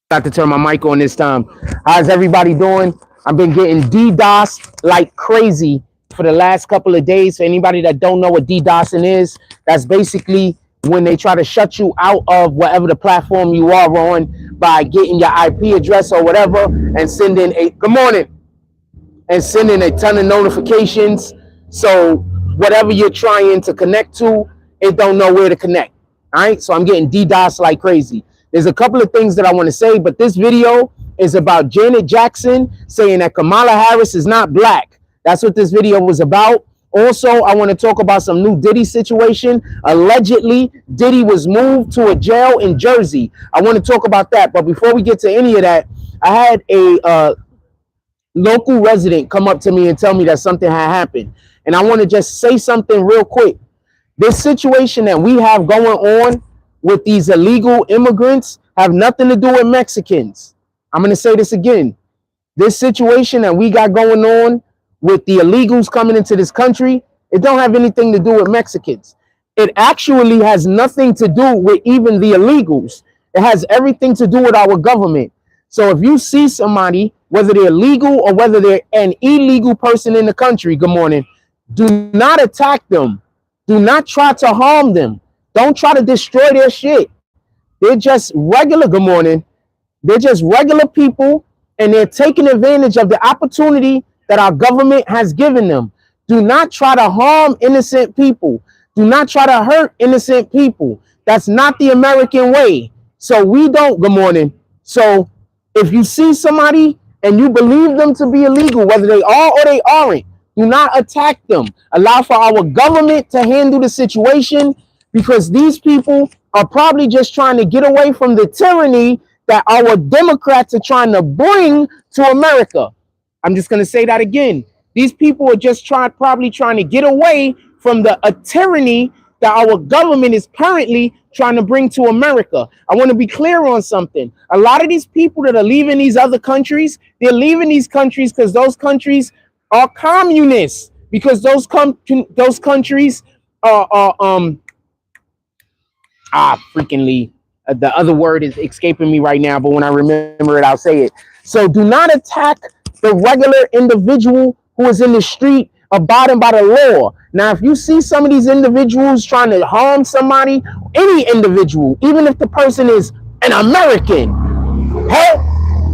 Got to turn my mic on this time. How's everybody doing? I've been getting DDoS like crazy for the last couple of days. For anybody that don't know what DDoSing is, that's basically when they try to shut you out of whatever the platform you are on by getting your IP address or whatever and sending a good morning and sending a ton of notifications. So whatever you're trying to connect to, it don't know where to connect. All right. So I'm getting DDoS like crazy. There's a couple of things that I want to say, but this video is about Janet Jackson saying that Kamala Harris is not black. That's what this video was about. Also, I want to talk about some new Diddy situation. Allegedly, Diddy was moved to a jail in Jersey. I want to talk about that. But before we get to any of that, I had a local resident come up to me and tell me that something had happened. And I want to just say something real quick. This situation that we have going on with these illegal immigrants have nothing to do with Mexicans. I'm going to say this again. This situation that we got going on with the illegals coming into this country, it don't have anything to do with Mexicans. It actually has nothing to do with even the illegals. It has everything to do with our government. So if you see somebody, whether they're legal or whether they're an illegal person in the country, good morning, do not attack them. Do not try to harm them. Don't try to destroy their shit. They're just regular, good morning. They're just regular people, and they're taking advantage of the opportunity that our government has given them. Do not try to harm innocent people. Do not try to hurt innocent people. That's not the American way. So we don't, good morning. So if you see somebody and you believe them to be illegal, whether they are or they aren't, do not attack them. Allow for our government to handle the situation, because these people are probably just trying to get away from the tyranny that our Democrats are trying to bring to America. I'm just going to say that again. These people are just probably trying to get away from the tyranny that our government is currently trying to bring to America. I want to be clear on something. A lot of these people that are leaving these other countries, they're leaving these countries because those countries are communists, because those countries are freakingly the other word is escaping me right now, but when I remember it, I'll say it. So do not attack the regular individual who is in the street abiding by the law. Now, if you see some of these individuals trying to harm somebody, any individual, even if the person is an American, help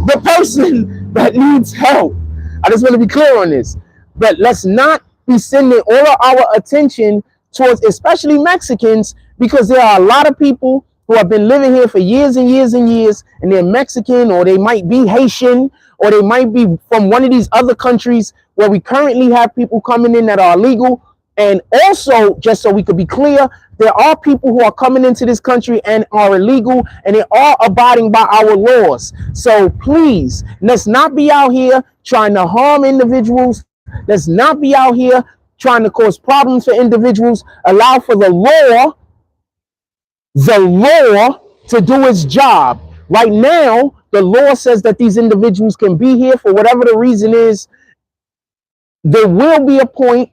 the person that needs help. I just want to be clear on this. But let's not be sending all of our attention towards especially Mexicans, because there are a lot of people who have been living here for years and years and years, and they're Mexican, or they might be Haitian, or they might be from one of these other countries where we currently have people coming in that are illegal. And also, just so we could be clear, there are people who are coming into this country and are illegal, and they are abiding by our laws. So please, let's not be out here trying to harm individuals. Let's not be out here trying to cause problems for individuals. Allow for the law to do its job. Right now, the law says that these individuals can be here for whatever the reason is. There will be a point,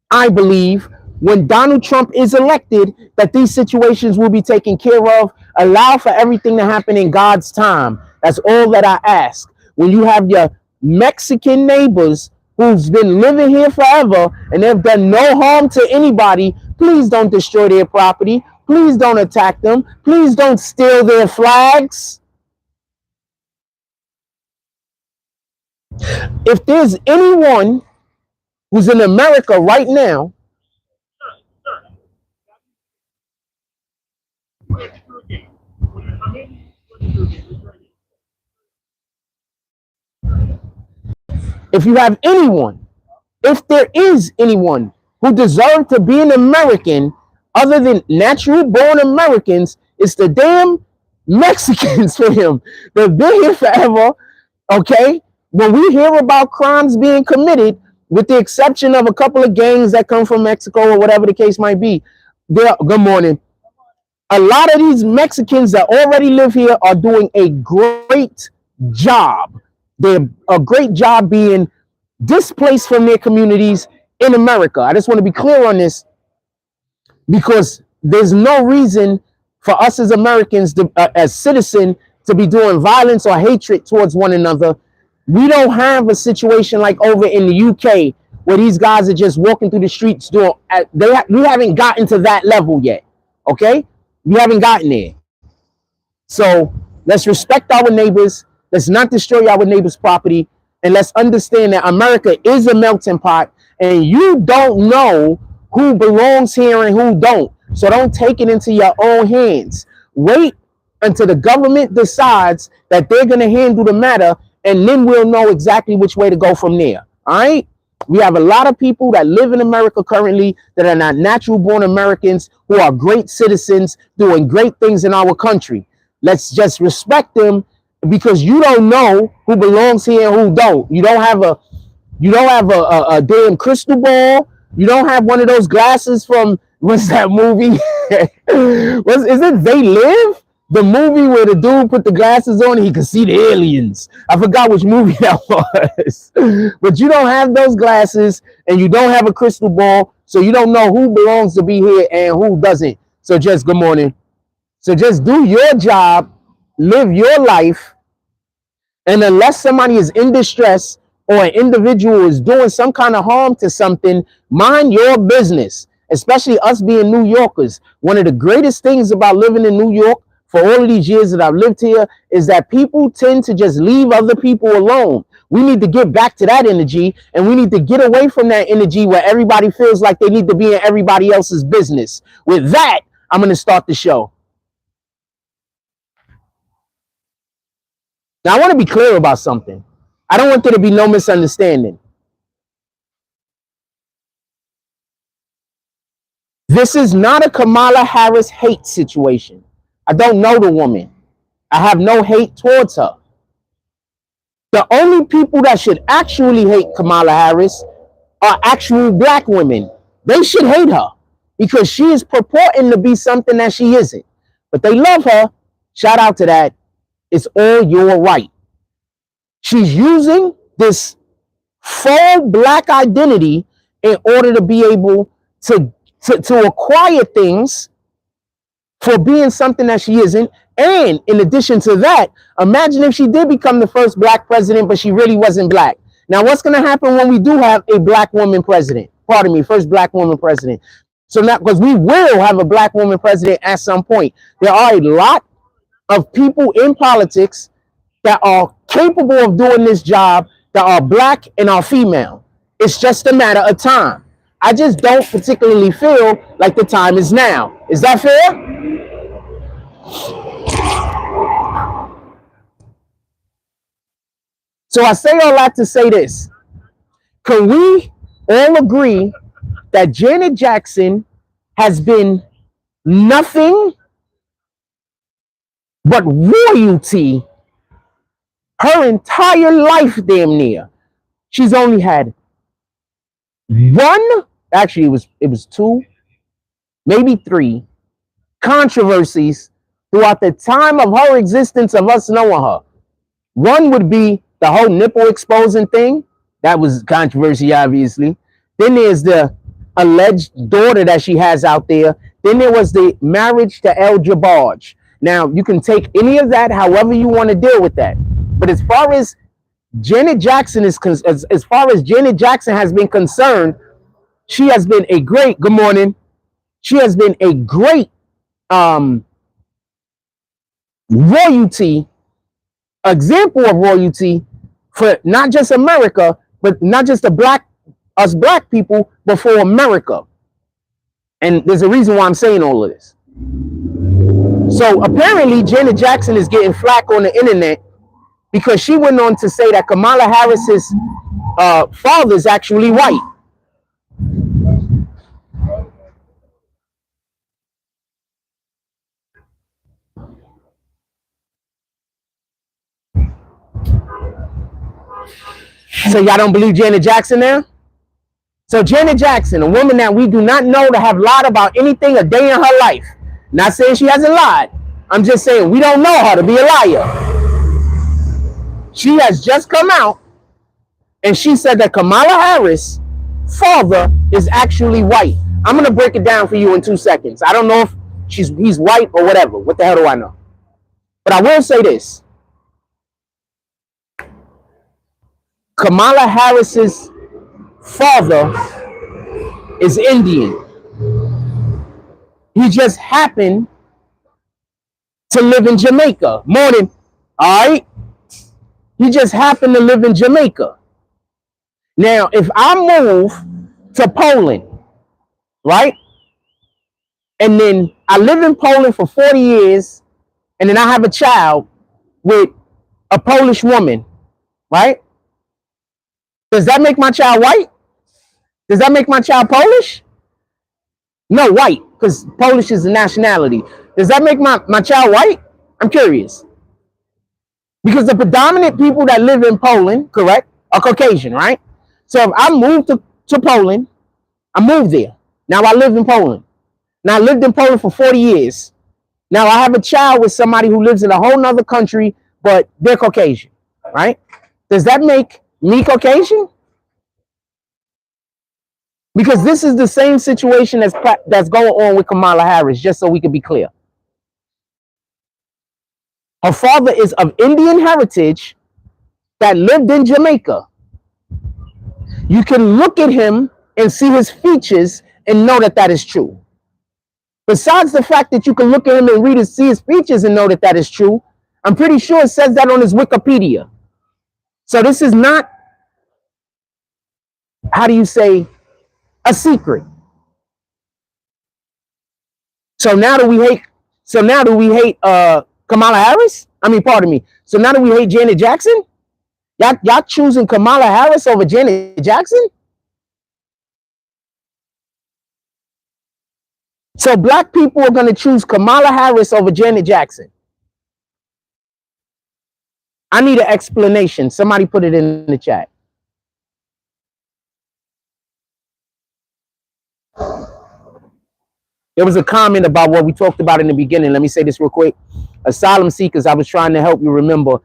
I believe, when Donald Trump is elected, that these situations will be taken care of. Allow for everything to happen in God's time. That's all that I ask. When you have your Mexican neighbors who's been living here forever and they've done no harm to anybody, please don't destroy their property. Please don't attack them. Please don't steal their flags. If there's anyone who's in America right now, if you have anyone, if there is anyone who deserves to be an American other than natural born Americans, it's the damn Mexicans for him. They've been here forever, okay? When we hear about crimes being committed, with the exception of a couple of gangs that come from Mexico or whatever the case might be, good morning. A lot of these Mexicans that already live here are doing a great job. They're a great job being displaced from their communities in America. I just want to be clear on this, because there's no reason for us as Americans, as citizens, to be doing violence or hatred towards one another. We don't have a situation like over in the UK where these guys are just walking through the streets doing. We haven't gotten to that level yet. Okay, we haven't gotten there. So let's respect our neighbors. Let's not destroy our neighbors' property, and let's understand that America is a melting pot, and you don't know who belongs here and who don't. So don't take it into your own hands. Wait until the government decides that they're going to handle the matter, and then we'll know exactly which way to go from there. All right? We have a lot of people that live in America currently that are not natural born Americans who are great citizens doing great things in our country. Let's just respect them, because you don't know who belongs here and who don't. You don't have a damn crystal ball. You don't have one of those glasses from, what's that movie? Is it They Live? The movie where the dude put the glasses on and he could see the aliens. I forgot which movie that was. But you don't have those glasses and you don't have a crystal ball, so you don't know who belongs to be here and who doesn't. So just, good morning. So just do your job, live your life, and unless somebody is in distress or an individual is doing some kind of harm to something, mind your business, especially us being New Yorkers. One of the greatest things about living in New York for all of these years that I've lived here is that people tend to just leave other people alone. We need to get back to that energy, and we need to get away from that energy where everybody feels like they need to be in everybody else's business. With that, I'm going to start the show. Now, I want to be clear about something. I don't want there to be no misunderstanding. This is not a Kamala Harris hate situation. I don't know the woman. I have no hate towards her. The only people that should actually hate Kamala Harris are actual black women. They should hate her because she is purporting to be something that she isn't. But they love her. Shout out to that. It's all your right. She's using this full black identity in order to be able to acquire things for being something that she isn't. And in addition to that, imagine if she did become the first black president, but she really wasn't black. Now, what's going to happen when we do have a black woman president? Pardon me, first black woman president. So now, because we will have a black woman president at some point, there are a lot of people in politics that are capable of doing this job that are black and are female. It's just a matter of time. I just don't particularly feel like the time is now. Is that fair? So I say all that to say this. Can we all agree that Janet Jackson has been nothing but royalty her entire life, damn near? She's only had one, actually it was two, maybe three controversies throughout the time of her existence of us knowing her. One would be the whole nipple exposing thing. That was controversy, obviously. Then there's the alleged daughter that she has out there. Then there was the marriage to El Jabbarge. Now, you can take any of that however you want to deal with that. But as far as Janet Jackson is as far as Janet Jackson has been concerned, she has been a great, good morning. She has been a great royalty, example of royalty for not just America, but not just us black people, but for America. And there's a reason why I'm saying all of this. So apparently Janet Jackson is getting flack on the internet because she went on to say that Kamala Harris's father is actually white. So y'all don't believe Janet Jackson now? So Janet Jackson, a woman that we do not know to have lied about anything a day in her life. Not saying she hasn't lied. I'm just saying we don't know her to be a liar. She has just come out and she said that Kamala Harris' father is actually white. I'm going to break it down for you in 2 seconds. I don't know if he's white or whatever. What the hell do I know? But I will say this. Kamala Harris's father is Indian. He just happened to live in Jamaica. Morning. All right. He just happened to live in Jamaica. Now, if I move to Poland, right? And then I live in Poland for 40 years, and then I have a child with a Polish woman, right? Does that make my child white? Does that make my child Polish? No, white, because Polish is a nationality. Does that make my child white? I'm curious. Because the predominant people that live in Poland, correct, are Caucasian, right? So if I move to Poland, I moved there. Now I live in Poland. Now I lived in Poland for 40 years. Now I have a child with somebody who lives in a whole nother country, but they're Caucasian, right? Does that make me Caucasian? Because this is the same situation that's going on with Kamala Harris, just so we can be clear. Her father is of Indian heritage that lived in Jamaica. You can look at him and see his features and know that that is true. Besides the fact that you can look at him and see his features and know that that is true, I'm pretty sure it says that on his Wikipedia. So this is not, how do you say, a secret. So now do we hate Kamala Harris? I mean, pardon me. So now do we hate Janet Jackson? Y'all choosing Kamala Harris over Janet Jackson? So black people are going to choose Kamala Harris over Janet Jackson. I need an explanation. Somebody put it in the chat. There was a comment about what we talked about in the beginning. Let me say this real quick. Asylum seekers, I was trying to help you remember.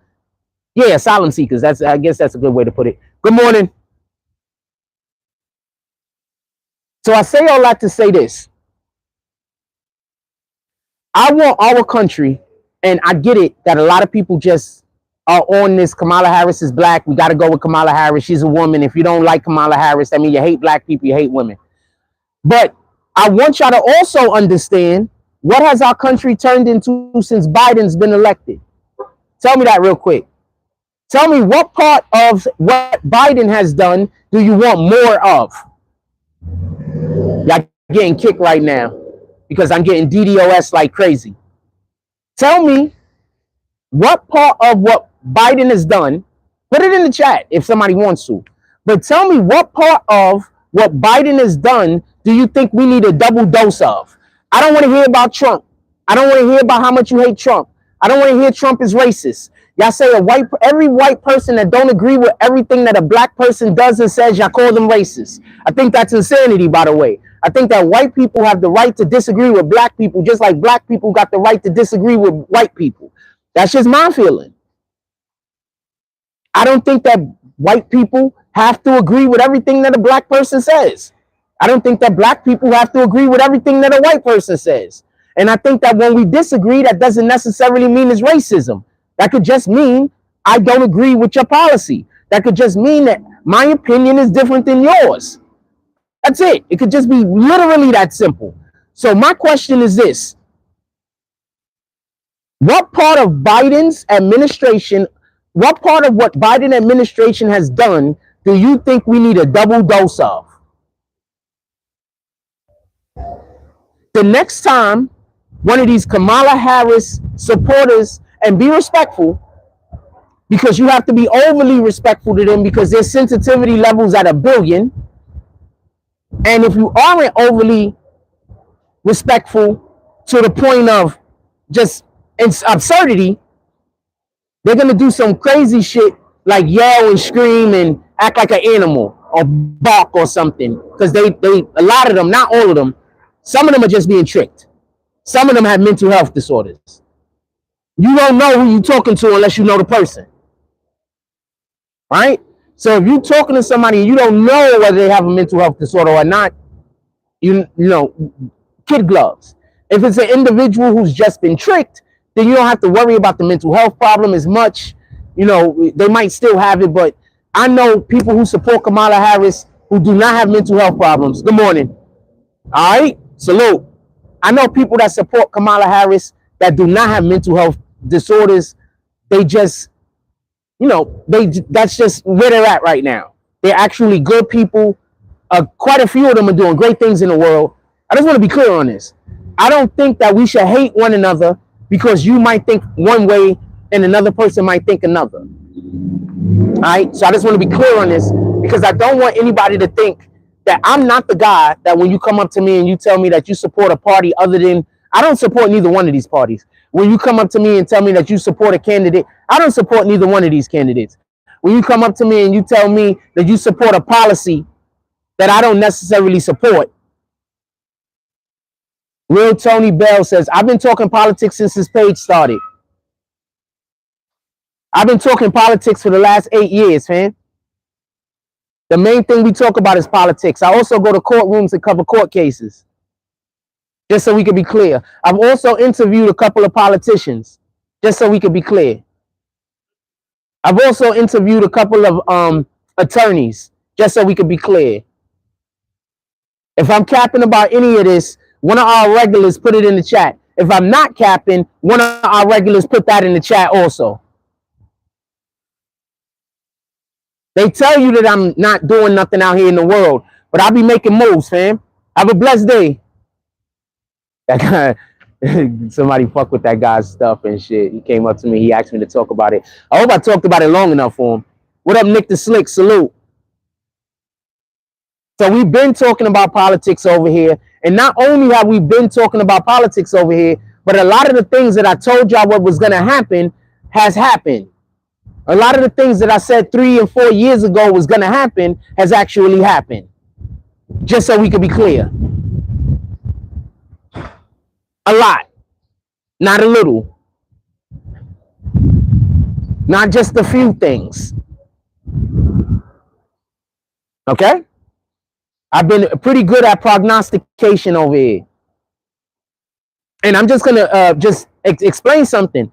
Yeah, asylum seekers. I guess that's a good way to put it. Good morning. So I say all that to say this. I want our country, and I get it that a lot of people just are on this. Kamala Harris is black. We got to go with Kamala Harris. She's a woman. If you don't like Kamala Harris, that means you hate black people, you hate women. But I want y'all to also understand what has our country turned into since Biden's been elected. Tell me that real quick. Tell me what part of what Biden has done do you want more of? Y'all getting kicked right now because I'm getting DDOS like crazy. Tell me what part of what Biden has done, put it in the chat if somebody wants to, but tell me what part of what Biden has done do you think we need a double dose of? I don't want to hear about Trump. I don't want to hear about how much you hate Trump. I don't want to hear Trump is racist. Y'all say every white person that don't agree with everything that a black person does and says, y'all call them racist. I think that's insanity, by the way. I think that white people have the right to disagree with black people, just like black people got the right to disagree with white people. That's just my feeling. I don't think that white people have to agree with everything that a black person says. I don't think that black people have to agree with everything that a white person says. And I think that when we disagree, that doesn't necessarily mean it's racism. That could just mean I don't agree with your policy. That could just mean that my opinion is different than yours. That's it. It could just be literally that simple. So my question is this. What part of Biden's administration, what part of what Biden administration has done do you think we need a double dose of? The next time one of these Kamala Harris supporters, and be respectful, because you have to be overly respectful to them because their sensitivity levels at 1 billion. And if you aren't overly respectful to the point of just absurdity, they're going to do some crazy shit like yell and scream and act like an animal or bark or something. Because they a lot of them, not all of them, some of them are just being tricked. Some of them have mental health disorders. You don't know who you're talking to unless you know the person. Right? So if you're talking to somebody and you don't know whether they have a mental health disorder or not, you know, kid gloves. If it's an individual who's just been tricked, then you don't have to worry about the mental health problem as much. You know, they might still have it, but I know people who support Kamala Harris who do not have mental health problems. Good morning. All right, salute. I know people that support Kamala Harris that do not have mental health disorders. They just, that's just where they're at right now. They're actually good people. Quite a few of them are doing great things in the world. I just want to be clear on this. I don't think that we should hate one another because you might think one way and another person might think another. All right, so I just want to be clear on this because I don't want anybody to think that I'm not the guy that when you come up to me and you tell me that you support a party other than, I don't support neither one of these parties. When you come up to me and tell me that you support a candidate, I don't support neither one of these candidates. When you come up to me and you tell me that you support a policy that I don't necessarily support. Real Tony Bell says, I've been talking politics since this page started. I've been talking politics for the last 8 years, fam. The main thing we talk about is politics. I also go to courtrooms and cover court cases. Just so we can be clear. I've also interviewed a couple of politicians. Just so we can be clear. I've also interviewed a couple of attorneys. Just so we can be clear. If I'm capping about any of this, one of our regulars put it in the chat. If I'm not capping, one of our regulars put that in the chat also. They tell you that I'm not doing nothing out here in the world, but I'll be making moves, fam. Have a blessed day. That guy, somebody fuck with that guy's stuff and shit. He came up to me. He asked me to talk about it. I hope I talked about it long enough for him. What up, Nick the Slick? Salute. So we've been talking about politics over here. And not only have we been talking about politics over here, but a lot of the things that I told y'all what was going to happen has happened. A lot of the things that I said 3 and 4 years ago was going to happen has actually happened. Just so we can be clear. A lot. Not a little. Not just a few things. Okay? I've been pretty good at prognostication over here. And I'm just going to just explain something.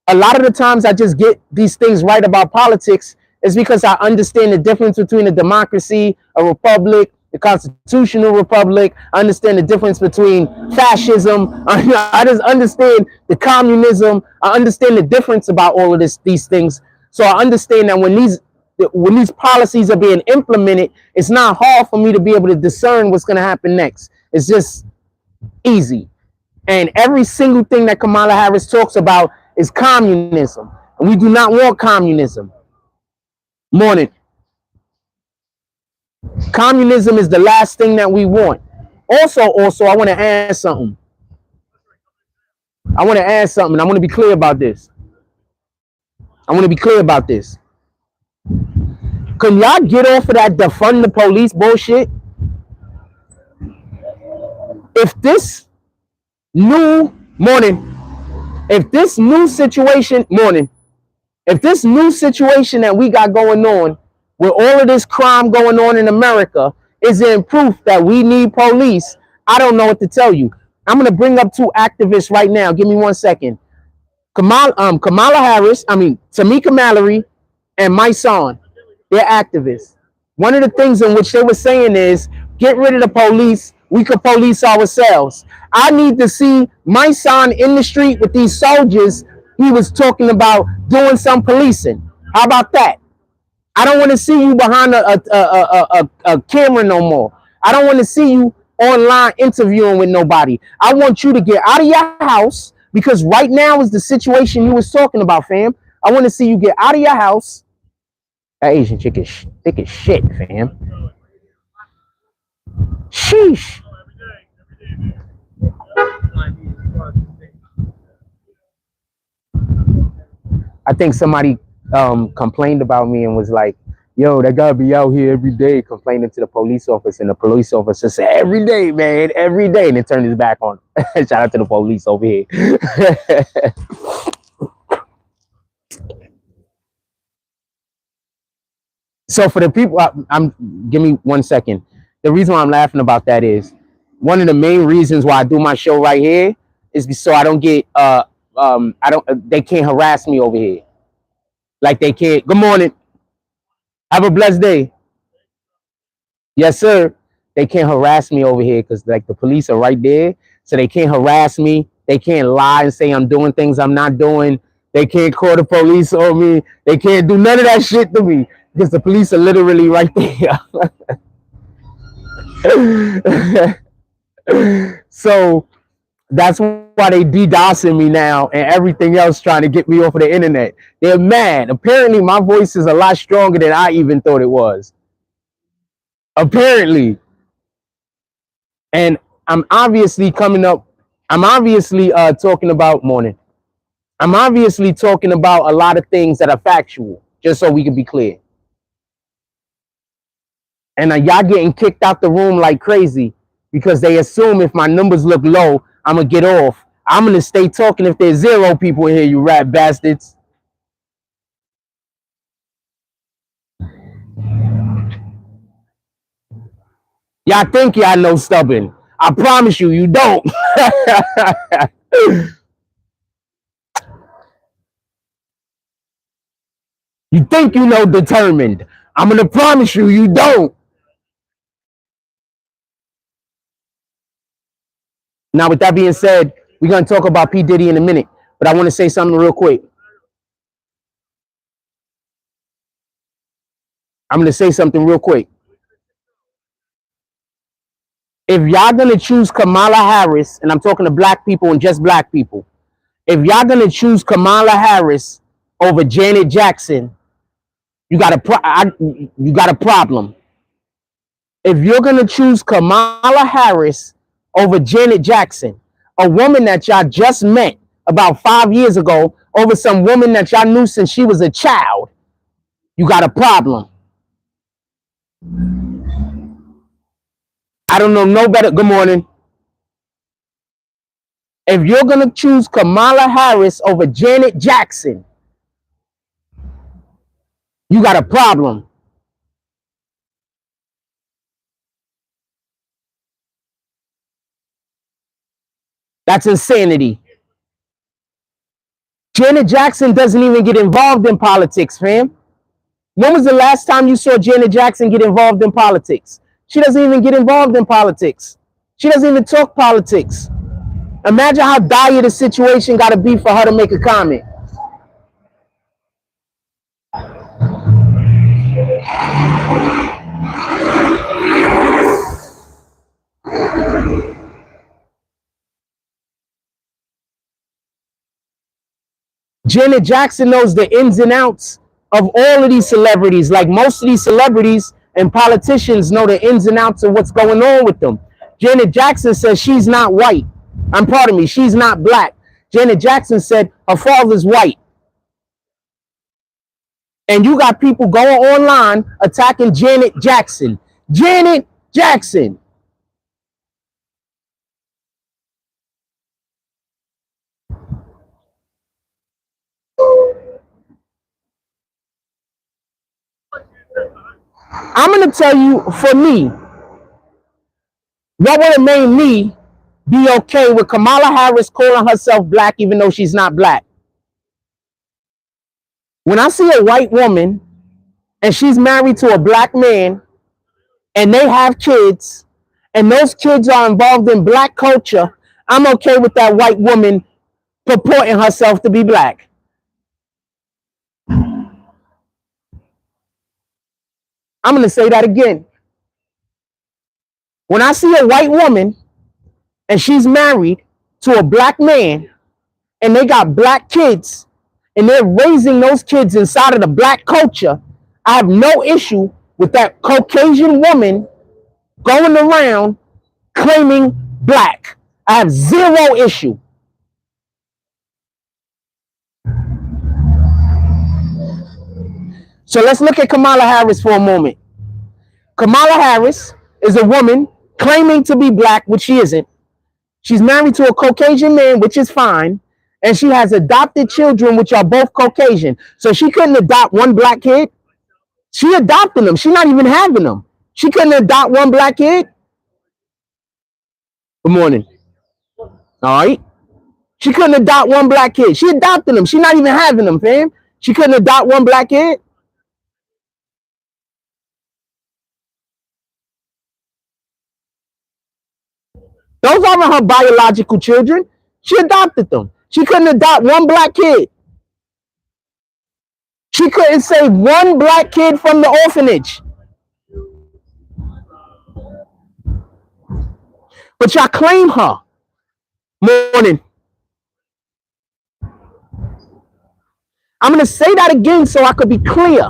A lot of the times I just get these things right about politics is because I understand the difference between a democracy, a republic, the constitutional republic. I understand the difference between fascism. I just understand the communism. I understand the difference about all of these things. So I understand that when these policies are being implemented, it's not hard for me to be able to discern what's going to happen next. It's just easy. And every single thing that Kamala Harris talks about is communism. And we do not want communism. Morning. Communism is the last thing that we want. Also, I want to add something. I want to be clear about this. Can y'all get off of that defund the police bullshit? If this new situation that we got going on with all of this crime going on in America isn't proof that we need police, I don't know what to tell you. I'm going to bring up 2 activists right now. Give me 1 second. Kamala Harris, Tamika Mallory and my son, they're activists. One of the things in which they were saying is, get rid of the police. We could police ourselves. I need to see my son in the street with these soldiers. He was talking about doing some policing. How about that? I don't want to see you behind a camera no more. I don't want to see you online interviewing with nobody. I want you to get out of your house, because right now is the situation you was talking about, fam. I want to see you get out of your house. That Asian chick is thick as shit, fam. Sheesh. I think somebody complained about me and was like, yo, that guy be out here every day complaining to the police officer, and the police officer said, every day, man, every day, and then turned his back on. Shout out to the police over here. So for the people, give me 1 second. The reason why I'm laughing about that is one of the main reasons why I do my show right here is so I don't get they can't harass me over here. Like they can't. Good morning. Have a blessed day. Yes, sir. They can't harass me over here because like the police are right there. So they can't harass me. They can't lie and say I'm doing things I'm not doing. They can't call the police on me. They can't do none of that shit to me because the police are literally right there. So that's why they DDoSing me now and everything else trying to get me off of the internet. They're mad. Apparently my voice is a lot stronger than I even thought it was. Apparently. And I'm obviously coming up. I'm obviously talking about morning. I'm obviously talking about a lot of things that are factual, just so we can be clear. And y'all getting kicked out the room like crazy because they assume if my numbers look low, I'm gonna get off. I'm gonna stay talking if there's 0 people in here, you rat bastards. Y'all think y'all know stubborn. I promise you, you don't. You think you know determined. I'm gonna promise you, you don't. Now, with that being said, we're gonna talk about P. Diddy in a minute, but I want to say something real quick. I'm gonna say something real quick. If y'all gonna choose Kamala Harris, and I'm talking to black people and just black people, if y'all gonna choose Kamala Harris over Janet Jackson, you got a problem. If you're gonna choose Kamala Harris over Janet Jackson, a woman that y'all just met about 5 years ago, over some woman that y'all knew since she was a child, you got a problem. I don't know no better. Good morning. If you're gonna choose Kamala Harris over Janet Jackson, you got a problem. That's insanity. Janet Jackson doesn't even get involved in politics, fam. When was the last time you saw Janet Jackson get involved in politics? She doesn't even get involved in politics. She doesn't even talk politics. Imagine how dire the situation got to be for her to make a comment. Janet Jackson knows the ins and outs of all of these celebrities. Like most of these celebrities and politicians know the ins and outs of what's going on with them. Janet Jackson says she's not white. Pardon me, she's not black. Janet Jackson said her father's white. And you got people going online attacking Janet Jackson. Janet Jackson. I'm going to tell you, for me, what would have made me be okay with Kamala Harris calling herself black even though she's not black? When I see a white woman and she's married to a black man and they have kids and those kids are involved in black culture, I'm okay with that white woman purporting herself to be black. I'm going to say that again. When I see a white woman and she's married to a black man and they got black kids and they're raising those kids inside of the black culture, I have no issue with that Caucasian woman going around claiming black. I have zero issue. So let's look at Kamala Harris for a moment. Kamala Harris is a woman claiming to be black, which she isn't. She's married to a Caucasian man, which is fine. And she has adopted children, which are both Caucasian. So she couldn't adopt one black kid. She adopted them. She's not even having them. She couldn't adopt one black kid. Good morning. All right. She couldn't adopt one black kid. She adopted them. She's not even having them, fam. She couldn't adopt one black kid. Those aren't her biological children. She adopted them. She couldn't adopt one black kid. She couldn't save one black kid from the orphanage. But y'all claim her. Morning. I'm going to say that again so I could be clear.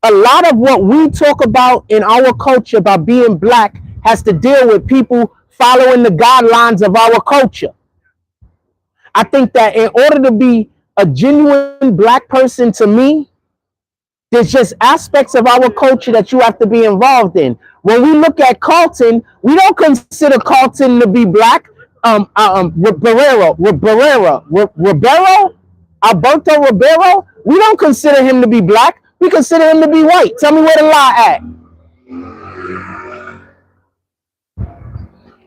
A lot of what we talk about in our culture about being black has to deal with people following the guidelines of our culture. I think that in order to be a genuine black person, to me, there's just aspects of our culture that you have to be involved in. When we look at Carlton, we don't consider Carlton to be black. Ribeiro, Alberto Ribeiro, we don't consider him to be black. We consider him to be white. Tell me where the lie at.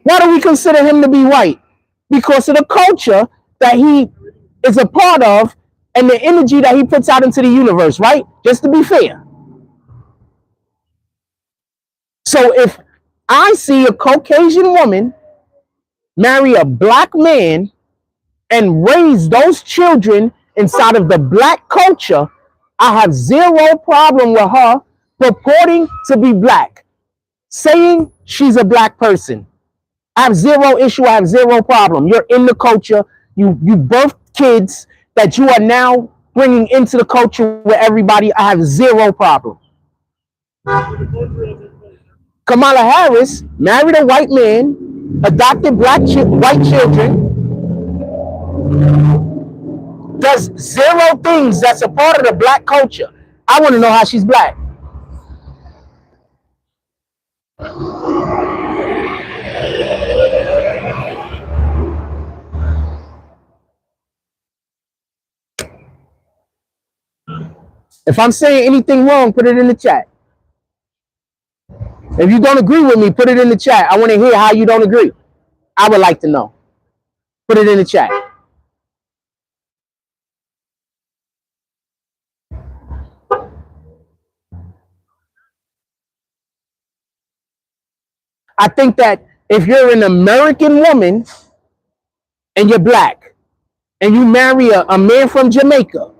Why do we consider him to be white? Because of the culture that he is a part of and the energy that he puts out into the universe, right? Just to be fair. So if I see a Caucasian woman marry a black man and raise those children inside of the black culture, I have zero problem with her purporting to be black, saying she's a black person. I have zero issue. I have zero problem. You're in the culture. You birthed kids that you are now bringing into the culture with everybody. I have zero problem. Kamala Harris married a white man, adopted white children, does zero things that's a part of the black culture. I want to know how she's black. If I'm saying anything wrong, put it in the chat. If you don't agree with me, put it in the chat. I want to hear how you don't agree. I would like to know. Put it in the chat. I think that if you're an American woman and you're black and you marry a man from Jamaica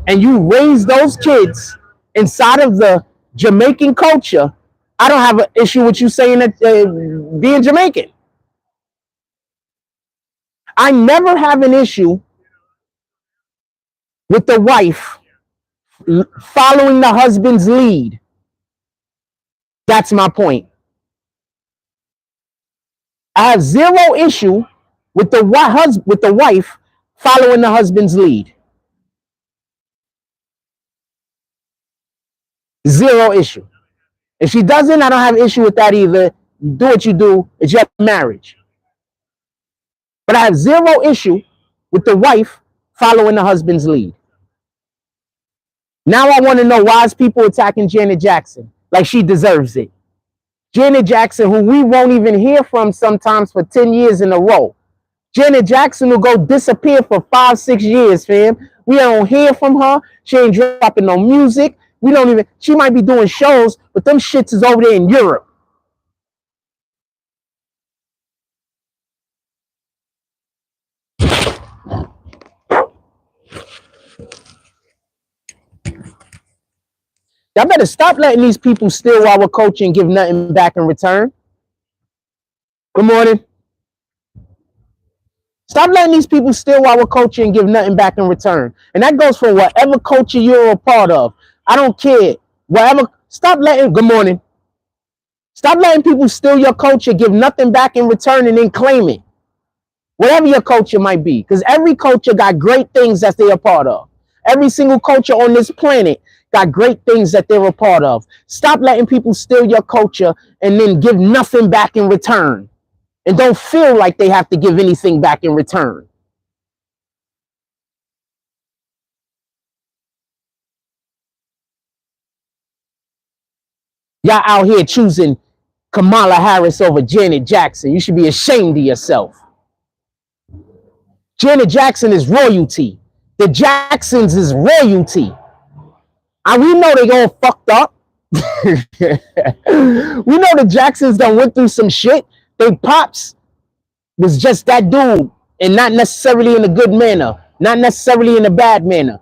and you raise those kids inside of the Jamaican culture, I don't have an issue with you saying that being Jamaican. I never have an issue with the wife following the husband's lead. That's my point. I have zero issue with the wife following the husband's lead. Zero issue. If she doesn't, I don't have an issue with that either. You do what you do. It's your marriage. But I have zero issue with the wife following the husband's lead. Now I want to know why is people attacking Janet Jackson like she deserves it. Janet Jackson, who we won't even hear from sometimes for 10 years in a row. Janet Jackson will go disappear for 5-6 years, fam. We don't hear from her. She ain't dropping no music. We don't even, she might be doing shows, but them shits is over there in Europe. Y'all better stop letting these people steal our culture and give nothing back in return. Good morning. Stop letting these people steal our culture and give nothing back in return. And that goes for whatever culture you're a part of. I don't care. Whatever. Stop letting, good morning. Stop letting people steal your culture, give nothing back in return, and then claim it. Whatever your culture might be. Because every culture got great things that they're a part of. Every single culture on this planet got great things that they're a part of. Stop letting people steal your culture and then give nothing back in return. And don't feel like they have to give anything back in return. Y'all out here choosing Kamala Harris over Janet Jackson. You should be ashamed of yourself. Janet Jackson is royalty. The Jacksons is royalty. And we know they all fucked up. We know the Jacksons that went through some shit. They pops was just that dude, and not necessarily in a good manner, not necessarily in a bad manner.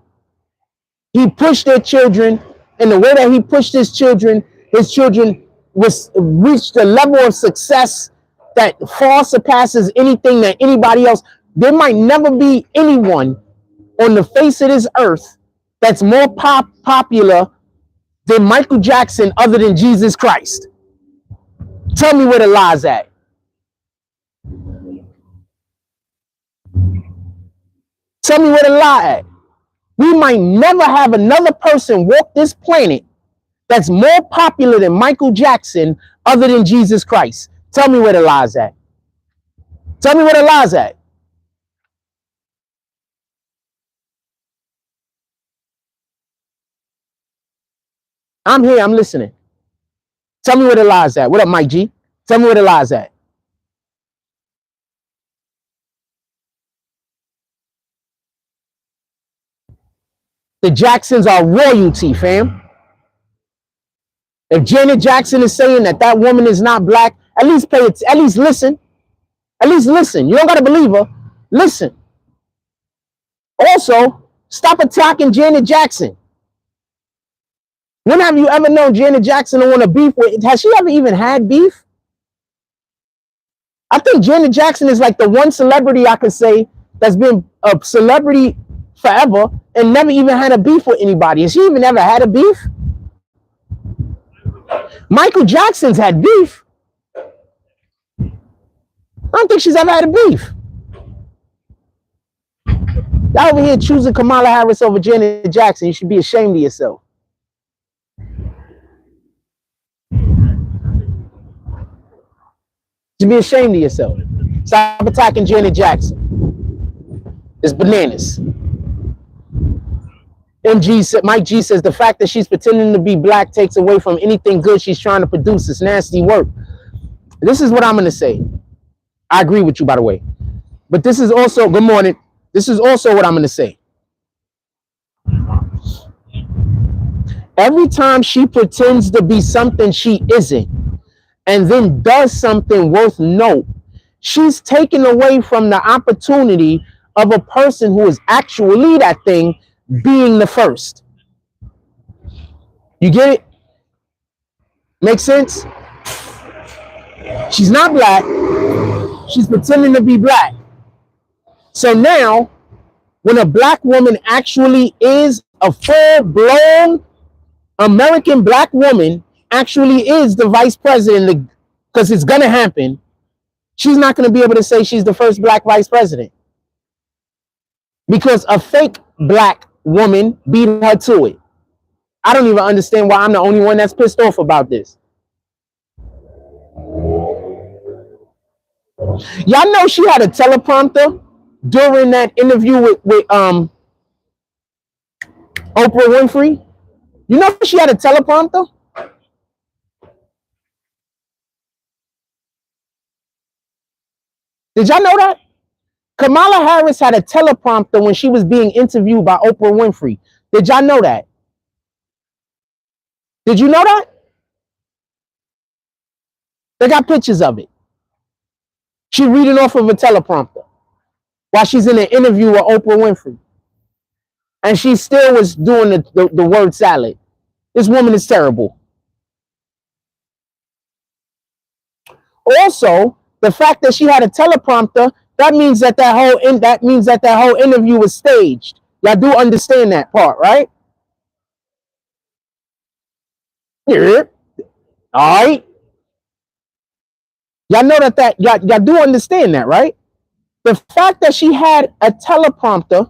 He pushed their children, and the way that he pushed his children was reached a level of success that far surpasses anything that anybody else. There might never be anyone on the face of this earth that's more popular than Michael Jackson other than Jesus Christ. Tell me where the lie's at. Tell me where the lie at. We might never have another person walk this planet that's more popular than Michael Jackson other than Jesus Christ. Tell me where the lie's at. Tell me where the lie's at. I'm here, I'm listening. Tell me where the lie's at. What up, Mike G? Tell me where the lie's at. The Jacksons are royalty, fam. If Janet Jackson is saying that that woman is not black, at least pay it. At least listen. At least listen. You don't gotta believe her. Listen. Also, stop attacking Janet Jackson. When have you ever known Janet Jackson to want to beef with? Has she ever even had beef? I think Janet Jackson is like the one celebrity I could say that's been a celebrity forever and never even had a beef with anybody. Has she even ever had a beef? Michael Jackson's had beef. I don't think she's ever had a beef. Y'all over here choosing Kamala Harris over Janet Jackson. You should be ashamed of yourself. You should be ashamed of yourself. Stop attacking Janet Jackson. It's bananas. Mike G says the fact that she's pretending to be black takes away from anything good she's trying to produce. It's nasty work. This is what I'm going to say. I agree with you, by the way. But this is also, good morning. This is also what I'm going to say. Every time she pretends to be something she isn't, and then does something worth note, she's taken away from the opportunity of a person who is actually that thing being the first. You get it? Makes sense? She's not black. She's pretending to be black. So now, when a black woman actually is a full-blown American black woman, actually is the vice president, because it's going to happen, she's not going to be able to say she's the first black vice president. Because a fake black woman beat her to it. I don't even understand why I'm the only one that's pissed off about this. Y'all know she had a teleprompter during that interview with Oprah Winfrey? You know she had a teleprompter? Did y'all know that? Kamala Harris had a teleprompter when she was being interviewed by Oprah Winfrey. Did y'all know that? Did you know that? They got pictures of it. She reading off of a teleprompter while she's in an interview with Oprah Winfrey. And she still was doing the word salad. This woman is terrible. Also, the fact that she had a teleprompter, that means that that whole interview was staged. Y'all do understand that part, right? Yeah. All right. Y'all know that y'all do understand that, right? The fact that she had a teleprompter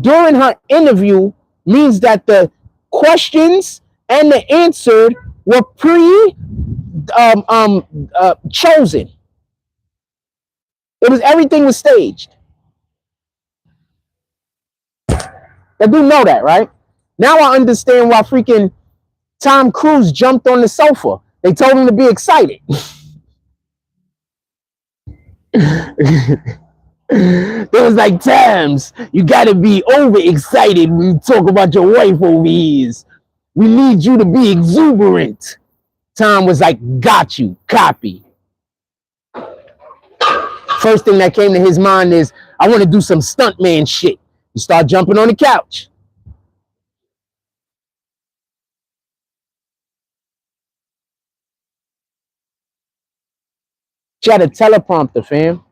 during her interview means that the questions and the answer were chosen. Everything was staged. I do know that, right? Now I understand why freaking Tom Cruise jumped on the sofa. They told him to be excited. It was like, Tams, you gotta be overexcited when you talk about your wife over here. We need you to be exuberant. Tom was like, got you, copy. First thing that came to his mind is, I want to do some stuntman shit. You start jumping on the couch. She had a teleprompter, fam.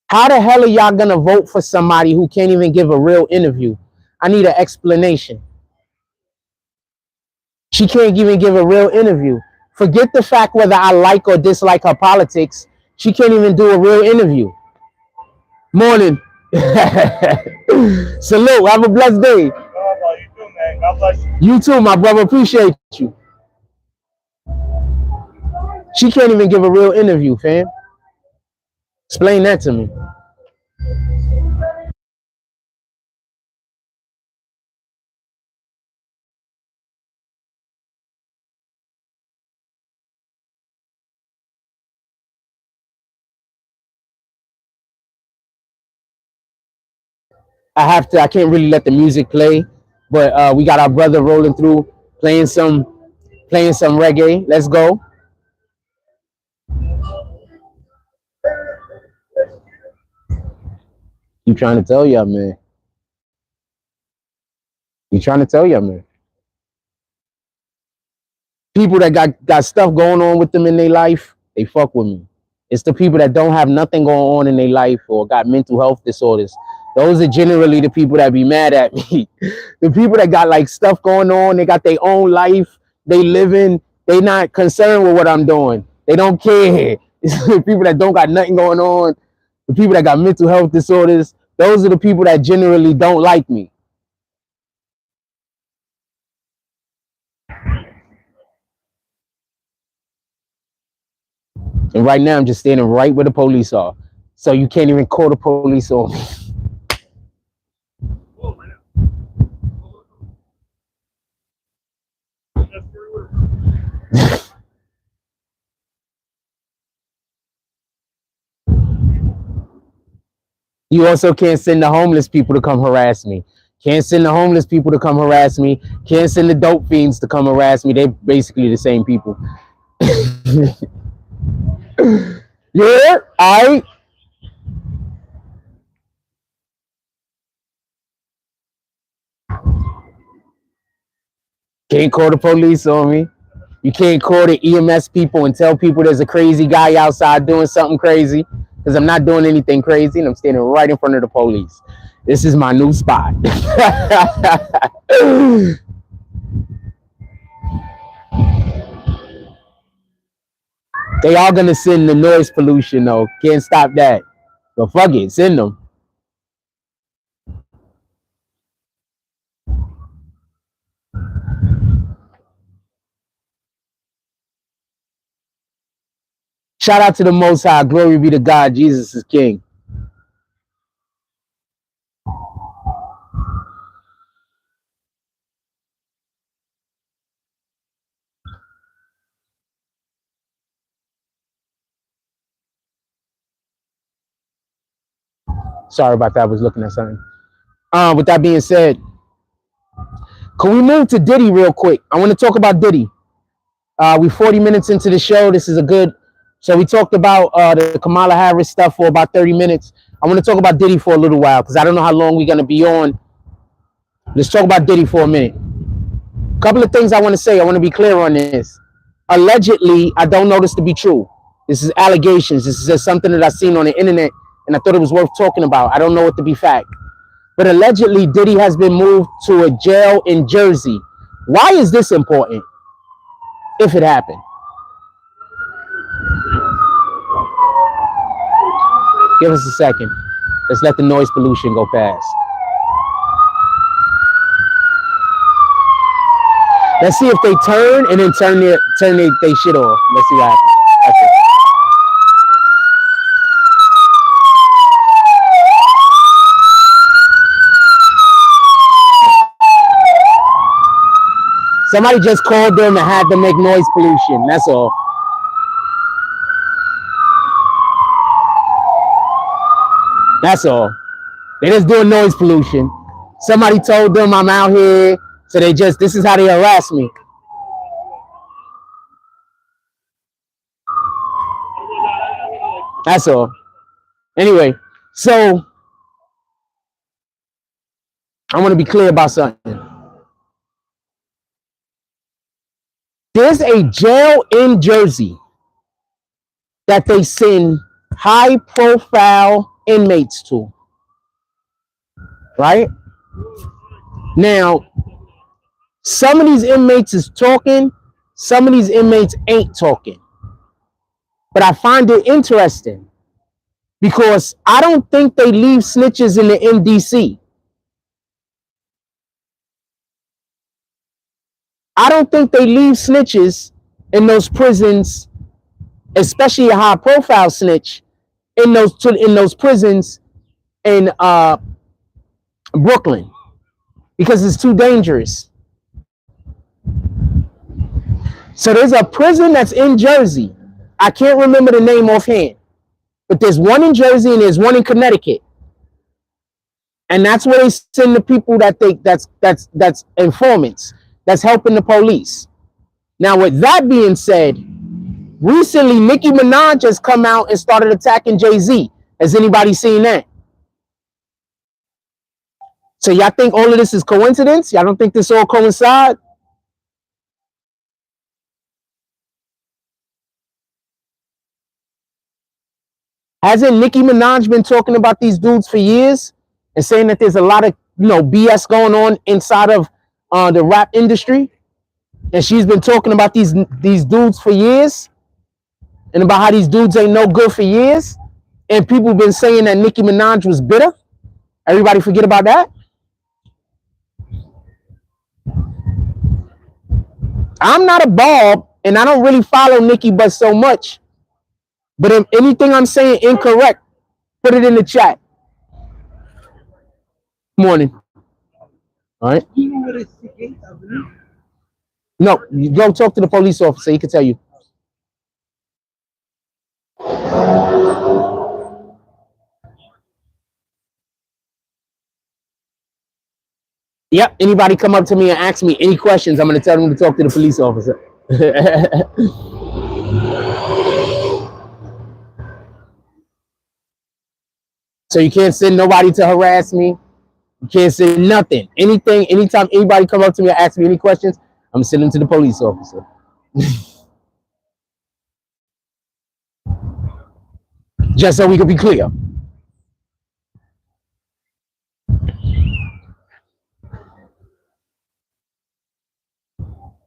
How the hell are y'all gonna vote for somebody who can't even give a real interview? I need an explanation. She can't even give a real interview. Forget the fact whether I like or dislike her politics. She can't even do a real interview. Morning. Salute. Have a blessed day. You too, man. God bless you. You too, my brother. Appreciate you. She can't even give a real interview, fam. Explain that to me. I can't really let the music play, but we got our brother rolling through, playing some reggae. Let's go. You trying to tell y'all, man. You trying to tell y'all, man. People that got stuff going on with them in their life, they fuck with me. It's the people that don't have nothing going on in their life or got mental health disorders. Those are generally the people that be mad at me. The people that got like stuff going on, they got their own life, they living, they not concerned with what I'm doing. They don't care. It's the people that don't got nothing going on, the people that got mental health disorders, those are the people that generally don't like me. And right now, I'm just standing right where the police are. So you can't even call the police on me. You also can't send the homeless people to come harass me. Can't send the homeless people to come harass me. Can't send the dope fiends to come harass me. They're basically the same people. Yeah, I can't call the police on me. You can't call the EMS people and tell people there's a crazy guy outside doing something crazy, because I'm not doing anything crazy and I'm standing right in front of the police. This is my new spot. They are gonna send the noise pollution though. Can't stop that. But fuck it, send them. Shout out to the Most High. Glory be to God. Jesus is King. Sorry about that. I was looking at something. With that being said, can we move to Diddy real quick? I want to talk about Diddy. We 40 minutes into the show. This is a good. So we talked about the Kamala Harris stuff for about 30 minutes. I want to talk about Diddy for a little while because I don't know how long we're going to be on. Let's talk about Diddy for a minute. A couple of things I want to say. I want to be clear on this. Allegedly, I don't know this to be true. This is allegations. This is just something that I've seen on the internet and I thought it was worth talking about. I don't know it to be fact. But allegedly, Diddy has been moved to a jail in Jersey. Why is this important? If it happened. Give us a second. Let's let the noise pollution go past. Let's see if they turn and then turn their shit off. Let's see what happens. Okay. Somebody just called them and had to make noise pollution. That's all. That's all. They just doing noise pollution. Somebody told them I'm out here, so this is how they harass me. That's all. Anyway, so I want to be clear about something. There's a jail in Jersey that they send high-profile inmates to, right? Now, some of these inmates is talking, some of these inmates ain't talking. But I find it interesting because I don't think they leave snitches in the MDC. I don't think they leave snitches in those prisons, especially a high-profile snitch in those prisons in Brooklyn, because it's too dangerous. So there's a prison that's in Jersey. I can't remember the name offhand, but there's one in Jersey and there's one in Connecticut, and that's where they send the people that's informants, that's helping the police. Now, with that being said, recently Nicki Minaj has come out and started attacking Jay-Z. Has anybody seen that? So y'all think all of this is coincidence? Y'all don't think this all coincide? Hasn't Nicki Minaj been talking about these dudes for years and saying that there's a lot of BS going on inside of the rap industry? And she's been talking about these dudes for years and about how these dudes ain't no good for years. And people been saying that Nicki Minaj was bitter. Everybody forget about that? I'm not a Bob, and I don't really follow Nicki but so much. But if anything I'm saying incorrect, put it in the chat. Morning. All right. No, you go talk to the police officer. He can tell you. Yep. Anybody come up to me and ask me any questions, I'm going to tell them to talk to the police officer. So you can't send nobody to harass me. You can't say nothing. Anytime anybody come up to me and ask me any questions, I'm sending them to the police officer. Just so we can be clear.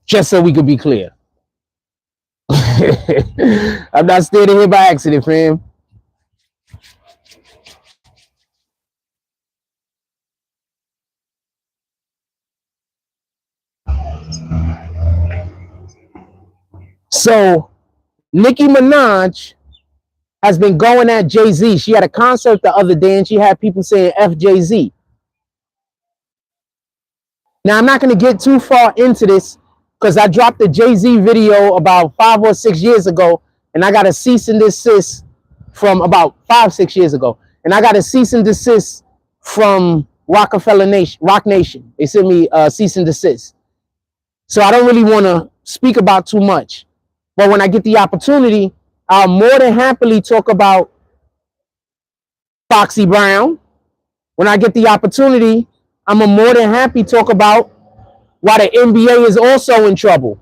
Just so we could be clear. I'm not standing here by accident, fam. So, Nicki Minaj has been going at Jay-Z. She had a concert the other day and she had people saying F Jay-Z. Now, I'm not going to get too far into this because I dropped a Jay-Z video about 5 or 6 years ago and I got a cease and desist from about 5-6 years ago. And I got a cease and desist from Rock Nation. They sent me a cease and desist. So I don't really want to speak about too much. But when I get the opportunity, I'll more than happily talk about Foxy Brown. When I get the opportunity, I'm more than happy to talk about why the NBA is also in trouble.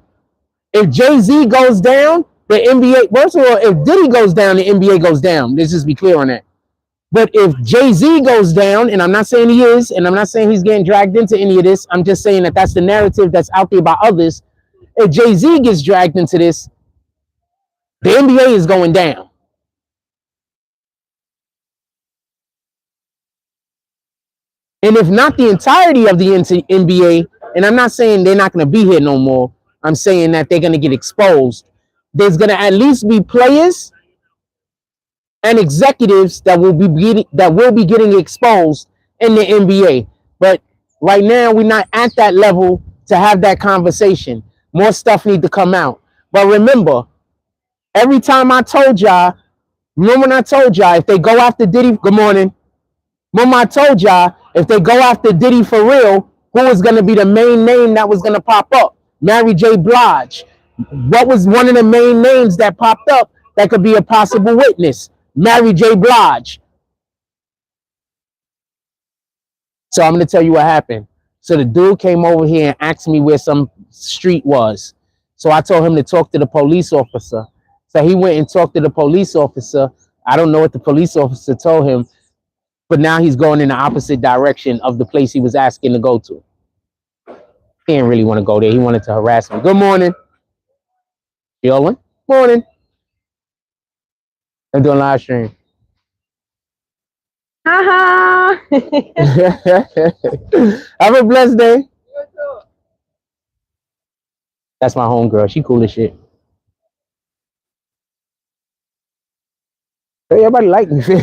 If Jay-Z goes down, the NBA, first of all, if Diddy goes down, the NBA goes down. Let's just be clear on that. But if Jay-Z goes down, and I'm not saying he is, and I'm not saying he's getting dragged into any of this, I'm just saying that that's the narrative that's out there by others. If Jay-Z gets dragged into this, the NBA is going down. And if not the entirety of the NBA, and I'm not saying they're not going to be here no more, I'm saying that they're going to get exposed. There's going to at least be players and executives that will be getting exposed in the NBA. But right now, we're not at that level to have that conversation. More stuff needs to come out. But remember, every time I told y'all, remember when I told y'all, if they go after Diddy, good morning. Remember I told y'all, If they go after Diddy for real, who was going to be the main name that was going to pop up? Mary J. Blige. What was one of the main names that popped up that could be a possible witness? Mary J. Blige. So I'm going to tell you what happened. So the dude came over here and asked me where some street was. So I told him to talk to the police officer. So he went and talked to the police officer. I don't know what the police officer told him, but now he's going in the opposite direction of the place he was asking to go to. He didn't really want to go there. He wanted to harass me. Good morning. Chilling. Morning. I'm doing live stream. Have a blessed day. That's my homegirl. She cool as shit. Everybody like me, fam.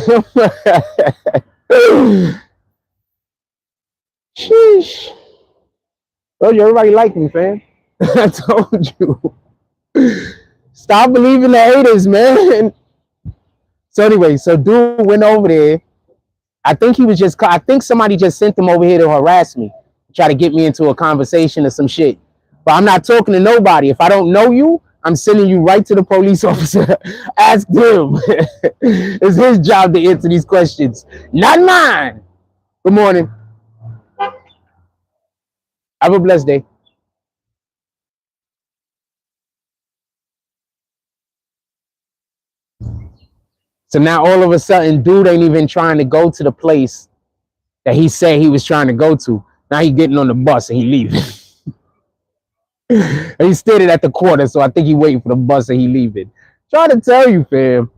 Sheesh. Told you everybody like me, fam. I told you. Stop believing the haters, man. So anyway, so dude went over there. I think somebody just sent him over here to harass me, try to get me into a conversation or some shit. But I'm not talking to nobody. If I don't know you, I'm sending you right to the police officer. Ask him. It's his job to answer these questions, not mine. Good morning. Have a blessed day. So now all of a sudden, dude ain't even trying to go to the place that he said he was trying to go to. Now he getting on the bus and he leaving. And he standing at the corner, so I think he waiting for the bus and he leaving. Trying to tell you, fam.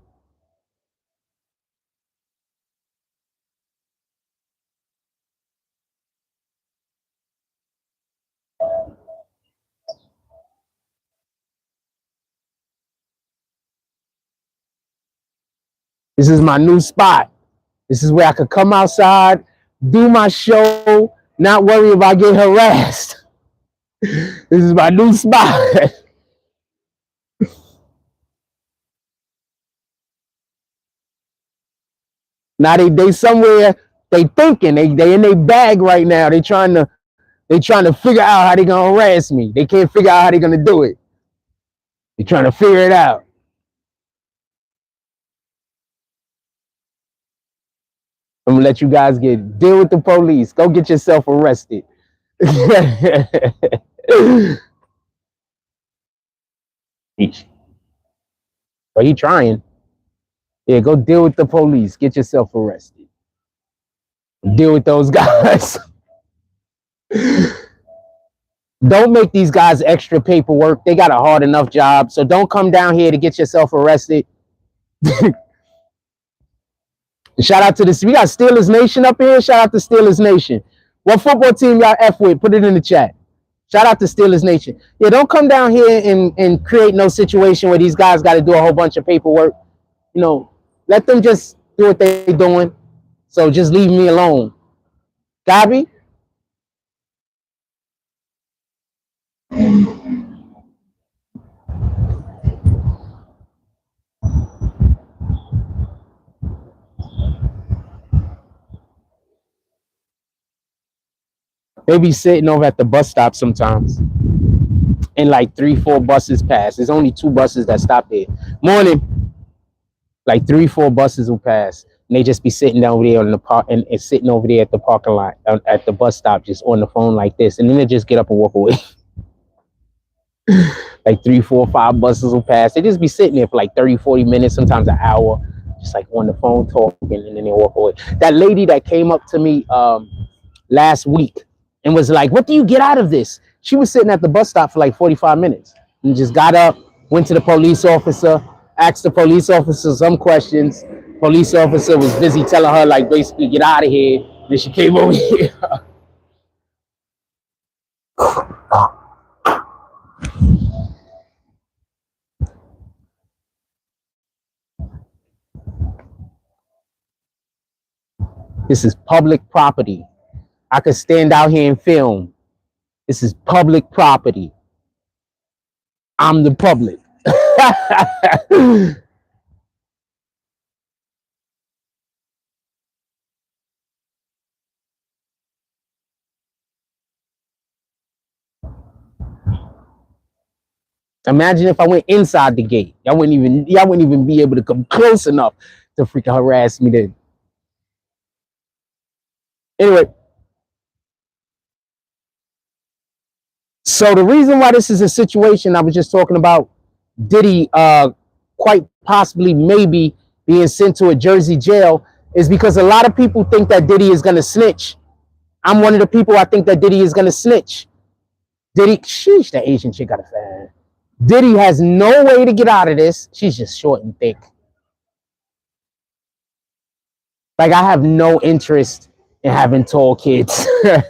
This is my new spot. This is where I could come outside, do my show, not worry about getting harassed. This is my new spot. Now they somewhere, they thinking, they in their bag right now. They trying to figure out how they gonna harass me. They can't figure out how they gonna do it. They trying to figure it out. I'm gonna let you guys deal with the police. Go get yourself arrested. But he trying. Yeah, go deal with the police. Get yourself arrested. Deal with those guys. Don't make these guys extra paperwork. They got a hard enough job. So don't come down here to get yourself arrested. Shout out to this. We got Steelers Nation up here. Shout out to Steelers Nation. What football team y'all F with? Put it in the chat. Shout out to Steelers Nation. Yeah, don't come down here and create no situation where these guys got to do a whole bunch of paperwork. You know, let them just do what they're doing. So just leave me alone. Gabby? They be sitting over at the bus stop sometimes. And like 3-4 buses pass. There's only 2 buses that stop there. Morning. Like 3-4 buses will pass. And they just be sitting down over there on the park and sitting over there at the parking lot, at the bus stop, just on the phone like this. And then they just get up and walk away. Like 3, 4, 5 buses will pass. They just be sitting there for like 30, 40 minutes, sometimes an hour, just like on the phone talking, and then they walk away. That lady that came up to me last week and was like, "What do you get out of this?" She was sitting at the bus stop for like 45 minutes and just got up, went to the police officer, asked the police officer some questions. Police officer was busy telling her, like, basically, get out of here. Then she came over here. This is public property. I could stand out here and film. This is public property. I'm the public. Imagine if I went inside the gate. Y'all wouldn't even be able to come close enough to freaking harass me then. Anyway. So the reason why this is a situation I was just talking about, Diddy quite possibly maybe being sent to a Jersey jail, is because a lot of people think that Diddy is gonna snitch. I'm one of the people I think that Diddy is gonna snitch. Diddy, sheesh, the Asian chick got a fan. Diddy has no way to get out of this. She's just short and thick. Like, I have no interest in having tall kids. I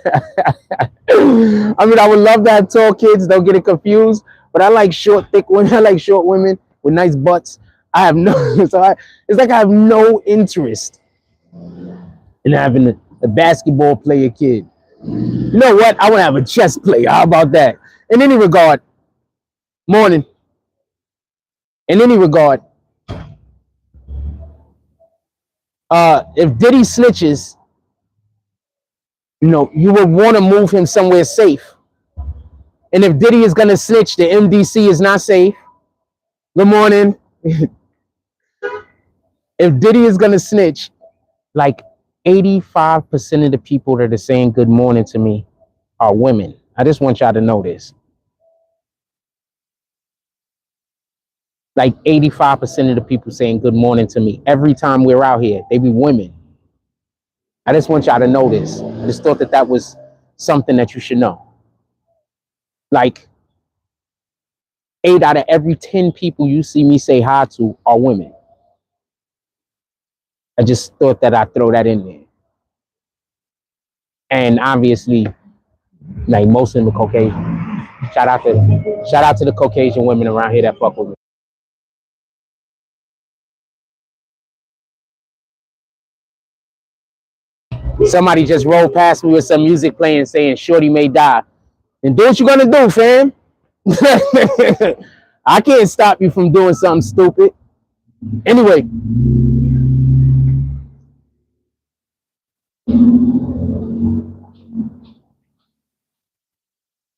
mean, I would love to have tall kids. Don't get it confused. But I like short, thick women. I like short women with nice butts. I have no. It's like I have no interest in having a basketball player kid. You know what? I want to have a chess player. How about that? In any regard, morning. In any regard, if Diddy snitches, you know, you would want to move him somewhere safe. And if Diddy is going to snitch, the MDC is not safe. Good morning. If Diddy is going to snitch, like 85% of the people that are saying good morning to me are women. I just want y'all to know this. Like 85% of the people saying good morning to me every time we're out here, they be women. I just want y'all to know this. I just thought that that was something that you should know. Like 8 out of every 10 people you see me say hi to are women. I just thought that I'd throw that in there. And obviously, like most of them are Caucasian. Shout out to the Caucasian women around here that fuck with me. Somebody just rolled past me with some music playing saying Shorty may die. And do what you gonna do, fam. I can't stop you from doing something stupid. Anyway.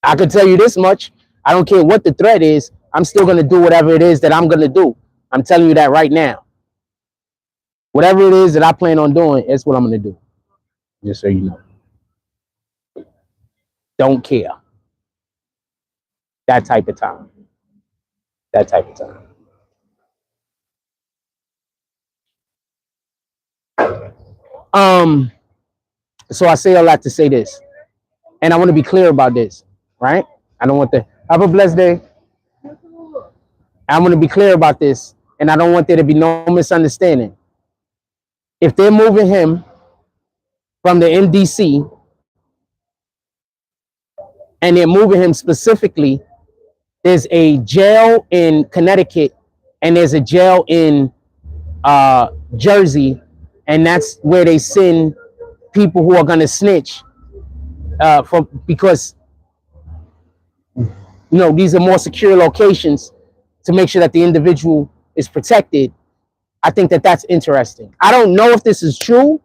I can tell you this much. I don't care what the threat is. I'm still gonna do whatever it is that I'm gonna do. I'm telling you that right now. Whatever it is that I plan on doing, that's what I'm gonna do. Just so you know. Don't care. That type of time. That type of time. So I say a lot to say this. And I want to be clear about this, right? I don't want to have a blessed day. I want to be clear about this. And I don't want there to be no misunderstanding. If they're moving him from the MDC and they're moving him specifically, there's a jail in Connecticut and there's a jail in Jersey, and that's where they send people who are going to snitch because you know these are more secure locations to make sure that the individual is protected. I think that that's interesting. I don't know if this is true.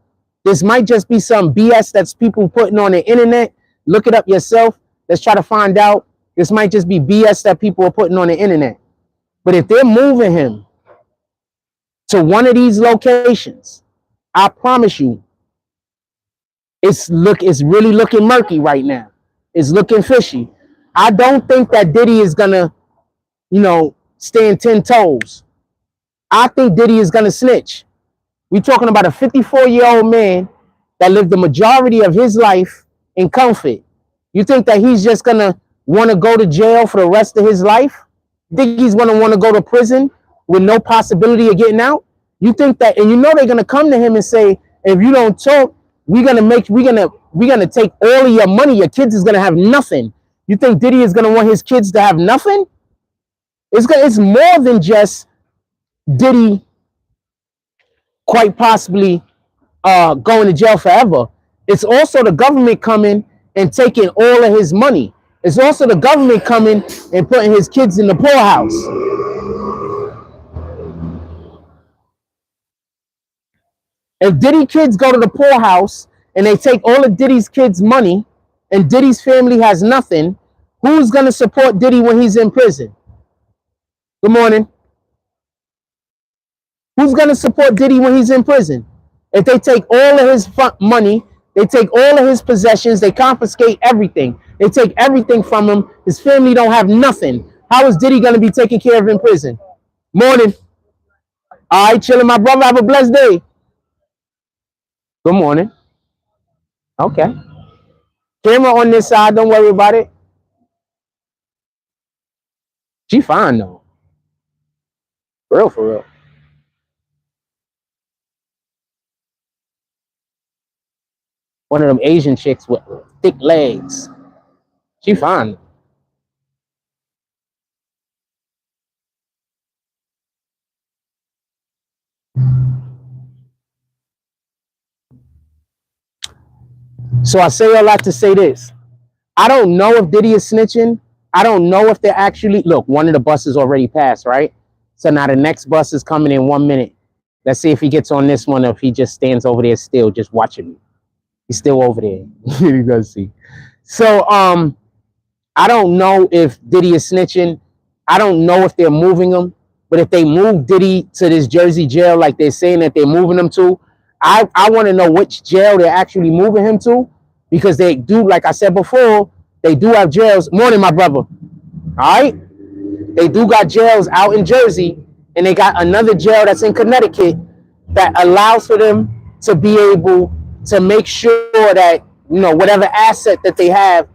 This might just be some BS that's people putting on the internet. Look it up yourself. Let's try to find out. This might just be BS that people are putting on the internet. But if they're moving him to one of these locations, I promise you, it's really looking murky right now. It's looking fishy. I don't think that Diddy is gonna, you know, stand 10 toes. I think Diddy is gonna snitch. We're talking about a 54-year-old man that lived the majority of his life in comfort. You think that he's just gonna want to go to jail for the rest of his life? Think he's gonna want to go to prison with no possibility of getting out? You think that, and you know they're gonna come to him and say, if you don't talk, we're gonna take all of your money. Your kids is gonna have nothing. You think Diddy is gonna want his kids to have nothing? It's more than just Diddy quite possibly going to jail forever. It's also the government coming and taking all of his money. It's also the government coming and putting his kids in the poorhouse. If Diddy kids go to the poorhouse and they take all of Diddy's kids' money and Diddy's family has nothing, who's going to support Diddy when he's in prison? Good morning. Who's going to support Diddy when he's in prison? If they take all of his money, they take all of his possessions, they confiscate everything. They take everything from him. His family don't have nothing. How is Diddy going to be taken care of in prison? Morning. All right, chilling, my brother. Have a blessed day. Good morning. Okay. Camera on this side. Don't worry about it. She fine, though. For real, for real. One of them Asian chicks with thick legs. She fine. So I say a lot to say this. I don't know if Diddy is snitching. I don't know if they're actually, look, one of the buses already passed, right? So now the next bus is coming in 1 minute. Let's see if he gets on this one or if he just stands over there still just watching me. He's still over there. You guys see. So I don't know if Diddy is snitching. I don't know if they're moving him. But if they move Diddy to this Jersey jail like they're saying that they're moving him to, I want to know which jail they're actually moving him to. Because they do, like I said before, they do have jails. Morning, my brother. All right? They do got jails out in Jersey, and they got another jail that's in Connecticut that allows for them to be able to make sure that, you know, whatever asset that they have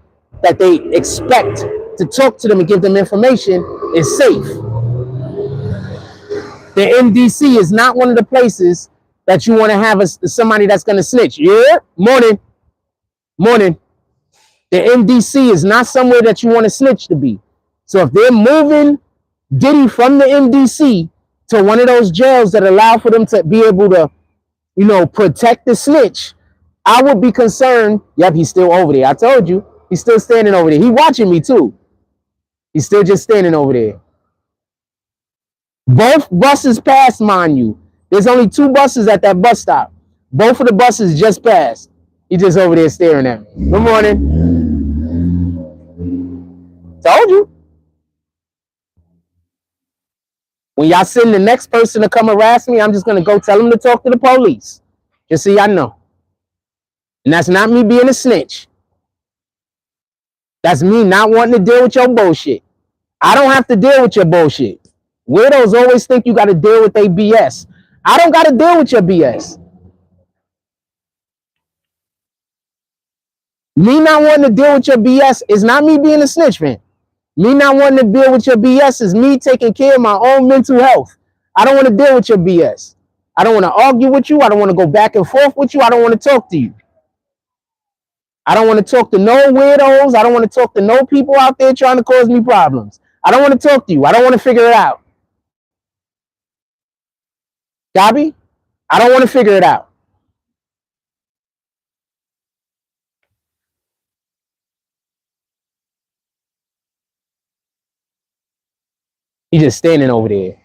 that they expect to talk to them and give them information is safe. The MDC is not one of the places that you want to have somebody that's going to snitch. Yeah? Morning. Morning. The MDC is not somewhere that you want to snitch to be. So if they're moving Diddy from the MDC to one of those jails that allow for them to be able to, you know, protect the snitch, I would be concerned. Yep, he's still over there. I told you. He's still standing over there. He's watching me too. He's still just standing over there. Both buses passed, mind you. There's only 2 buses at that bus stop. Both of the buses just passed. He's just over there staring at me. Good morning. Told you. When y'all send the next person to come harass me, I'm just going to go tell them to talk to the police. Just so y'all know. And that's not me being a snitch. That's me not wanting to deal with your bullshit. I don't have to deal with your bullshit. Weirdos always think you got to deal with their BS. I don't got to deal with your BS. Me not wanting to deal with your BS is not me being a snitch, man. Me not wanting to deal with your BS is me taking care of my own mental health. I don't want to deal with your BS. I don't want to argue with you. I don't want to go back and forth with you. I don't want to talk to you. I don't want to talk to no weirdos. I don't want to talk to no people out there trying to cause me problems. I don't want to talk to you. I don't want to figure it out. Gabby, I don't want to figure it out. He's just standing over there.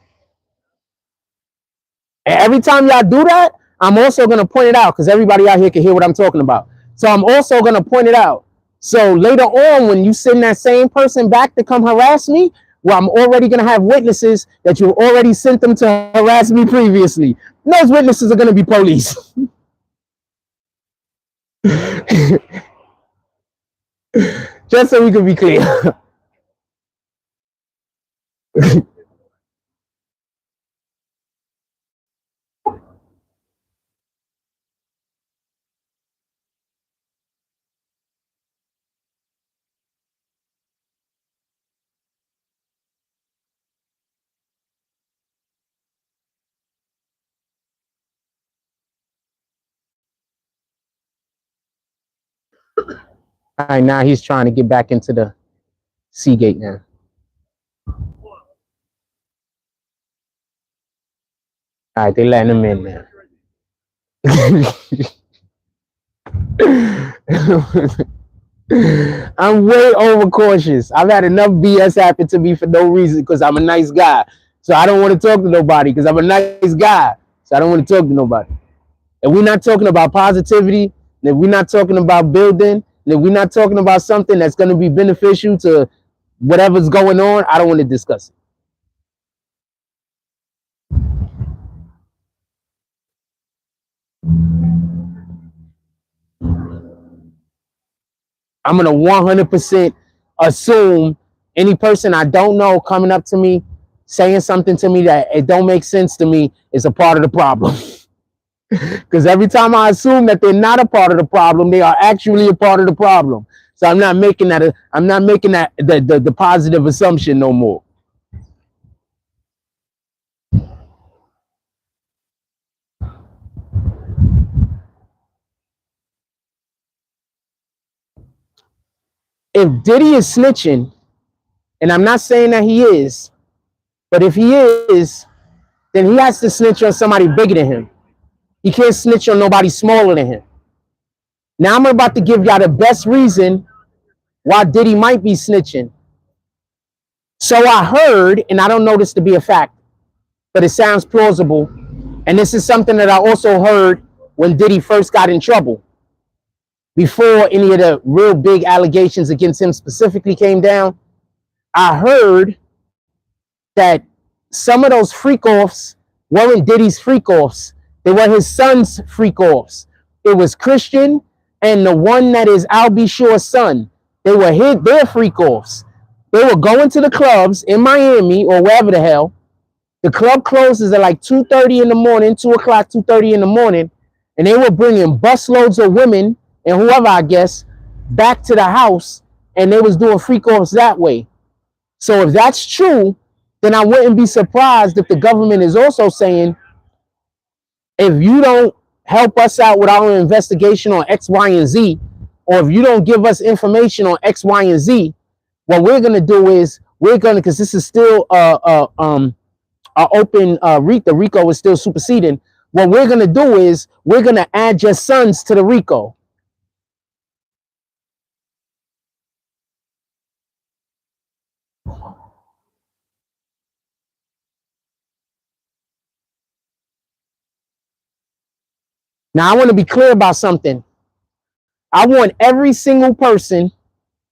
And every time y'all do that, I'm also going to point it out because everybody out here can hear what I'm talking about. So I'm also going to point it out. So later on, when you send that same person back to come harass me, well, I'm already going to have witnesses that you already sent them to harass me previously. Those witnesses are going to be police. Just so we can be clear. All right, now he's trying to get back into the Seagate now. All right, they letting him in now. I'm way overcautious. I've had enough BS happen to me for no reason because I'm a nice guy. So I don't want to talk to nobody because I'm a nice guy. So I don't want to talk to nobody. And we're not talking about positivity, and we're not talking about building, and we're not talking about something that's going to be beneficial to whatever's going on, I don't want to discuss it. I'm going to 100% assume any person I don't know coming up to me, saying something to me that it don't make sense to me is a part of the problem. Because every time I assume that they're not a part of the problem, they are actually a part of the problem. So I'm not making that the positive assumption no more. If Diddy is snitching, and I'm not saying that he is, but if he is, then he has to snitch on somebody bigger than him. He can't snitch on nobody smaller than him. Now I'm about to give y'all the best reason why Diddy might be snitching. So I heard, and I don't know this to be a fact, but it sounds plausible. And this is something that I also heard when Diddy first got in trouble. Before any of the real big allegations against him specifically came down, I heard that some of those freak-offs weren't Diddy's freak-offs. They were his son's freak-offs. It was Christian and the one that is Al B. Sure's son. They were their freak-offs. They were going to the clubs in Miami or wherever the hell. The club closes at like 2:30 in the morning, 2 o'clock, 2:30 in the morning, and they were bringing busloads of women and whoever, I guess, back to the house, and they was doing freak-offs that way. So if that's true, then I wouldn't be surprised if the government is also saying, if you don't help us out with our investigation on X, Y, and Z, or if you don't give us information on X, Y, and Z, what we're going to do is because this is still open, the RICO is still superseding. What we're going to do is we're going to add your sons to the RICO. Now, I want to be clear about something. I want every single person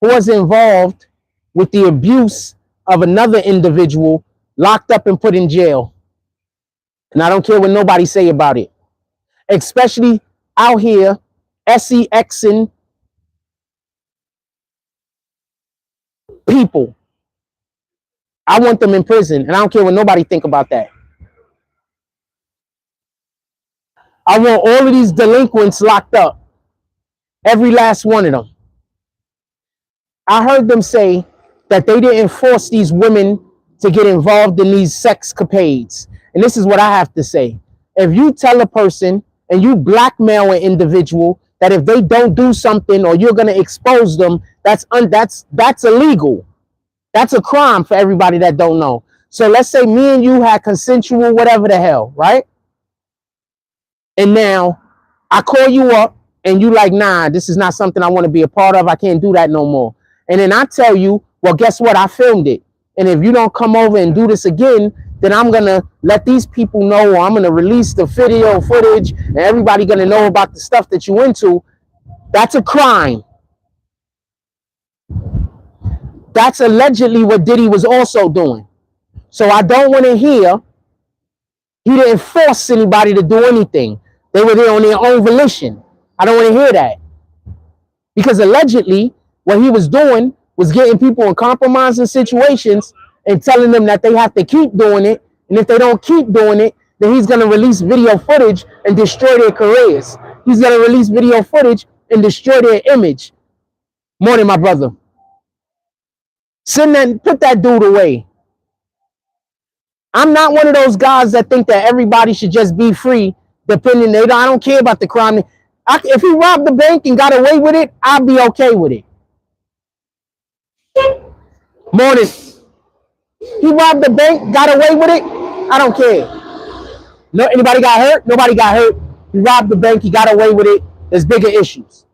who was involved with the abuse of another individual locked up and put in jail. And I don't care what nobody say about it. Especially out here, SEXing people. I want them in prison, and I don't care what nobody think about that. I want all of these delinquents locked up. Every last one of them. I heard them say that they didn't force these women to get involved in these sex capades. And this is what I have to say. If you tell a person and you blackmail an individual that if they don't do something or you're going to expose them, that's illegal. That's a crime for everybody that don't know. So let's say me and you had consensual whatever the hell, right? And now I call you up and you like, nah, this is not something I want to be a part of. I can't do that no more. And then I tell you, well, guess what? I filmed it. And if you don't come over and do this again, then I'm going to let these people know, or I'm going to release the video footage and everybody going to know about the stuff that you into. That's a crime. That's allegedly what Diddy was also doing. So I don't want to hear he didn't force anybody to do anything. They were there on their own volition. I don't want to hear that. Because allegedly, what he was doing was getting people in compromising situations and telling them that they have to keep doing it. And if they don't keep doing it, then he's going to release video footage and destroy their careers. He's going to release video footage and destroy their image. Morning, my brother. Send that, put that dude away. I'm not one of those guys that think that everybody should just be free, depending. I don't care about the crime. If he robbed the bank and got away with it, I'll be okay with it. Morning. He robbed the bank, got away with it. I don't care. No, anybody got hurt? Nobody got hurt. He robbed the bank, he got away with it. There's bigger issues.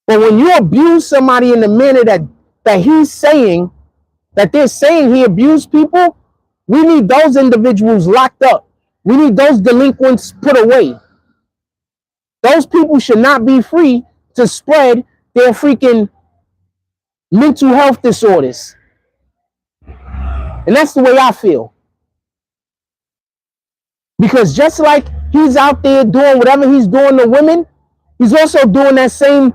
But when you abuse somebody in the manner that he's saying, that they're saying he abused people, we need those individuals locked up. We need those delinquents put away. Those people should not be free to spread their freaking mental health disorders. And that's the way I feel. Because just like he's out there doing whatever he's doing to women, he's also doing that same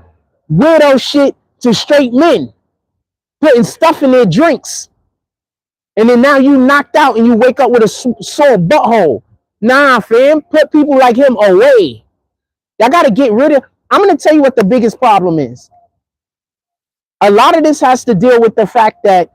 weirdo shit to straight men, putting stuff in their drinks. And then now you knocked out and you wake up with a sore butthole. Nah, fam, put people like him away. Y'all got to get rid of. I'm going to tell you what the biggest problem is. A lot of this has to deal with the fact that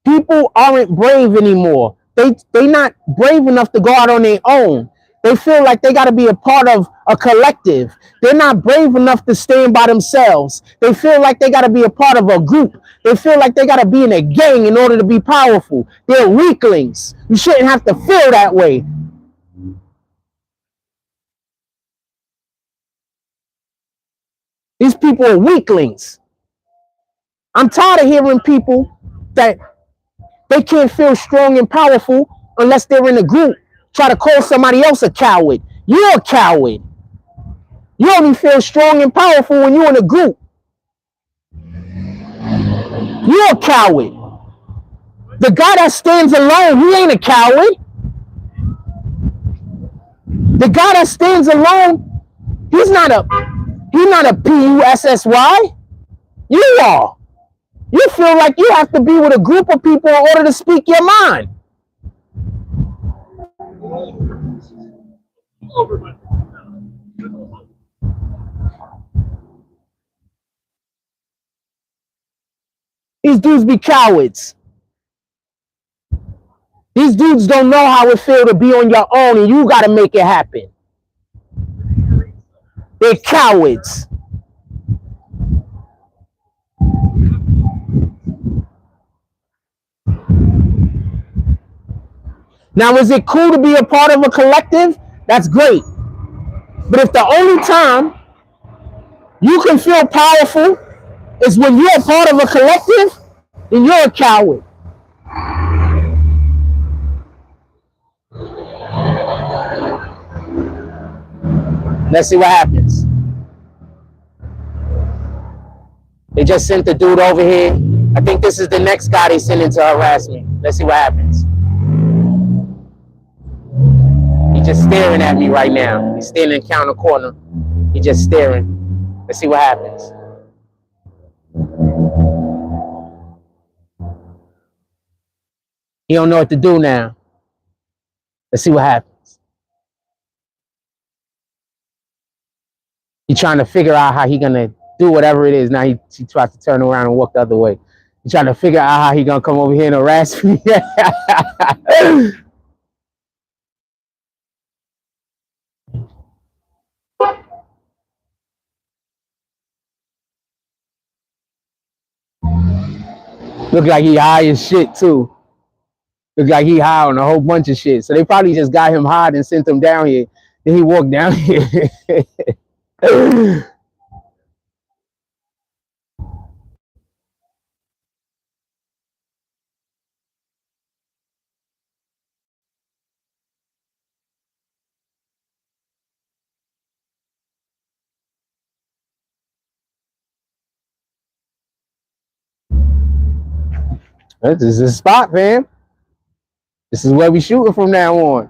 people aren't brave anymore. They not brave enough to go out on their own. They feel like they got to be a part of a collective. They're not brave enough to stand by themselves. They feel like they got to be a part of a group. They feel like they got to be in a gang in order to be powerful. They're weaklings. You shouldn't have to feel that way. These people are weaklings. I'm tired of hearing people that they can't feel strong and powerful unless they're in a group. Try to call somebody else a coward. You're a coward. You only feel strong and powerful when you're in a group. You're a coward. The guy that stands alone, he ain't a coward. The guy that stands alone, he's not a PUSSY. You are. You feel like you have to be with a group of people in order to speak your mind. These dudes be cowards. These dudes don't know how it feels to be on your own and you got to make it happen. They're cowards. Now, is it cool to be a part of a collective? That's great. But if the only time you can feel powerful is when you're a part of a collective, then you're a coward. Let's see what happens. They just sent the dude over here. I think this is the next guy they sent in to harass me. Let's see what happens. He's just staring at me right now. He's standing in the counter corner. He's just staring. Let's see what happens. He don't know what to do now. Let's see what happens. He's trying to figure out how he gonna do whatever it is. Now he tries to turn around and walk the other way. He's trying to figure out how he gonna come over here and harass me. Look like he high as shit too. Look like he high on a whole bunch of shit. So they probably just got him high and sent him down here. Then he walked down here. This is the spot, fam. This is where we shooting from now on.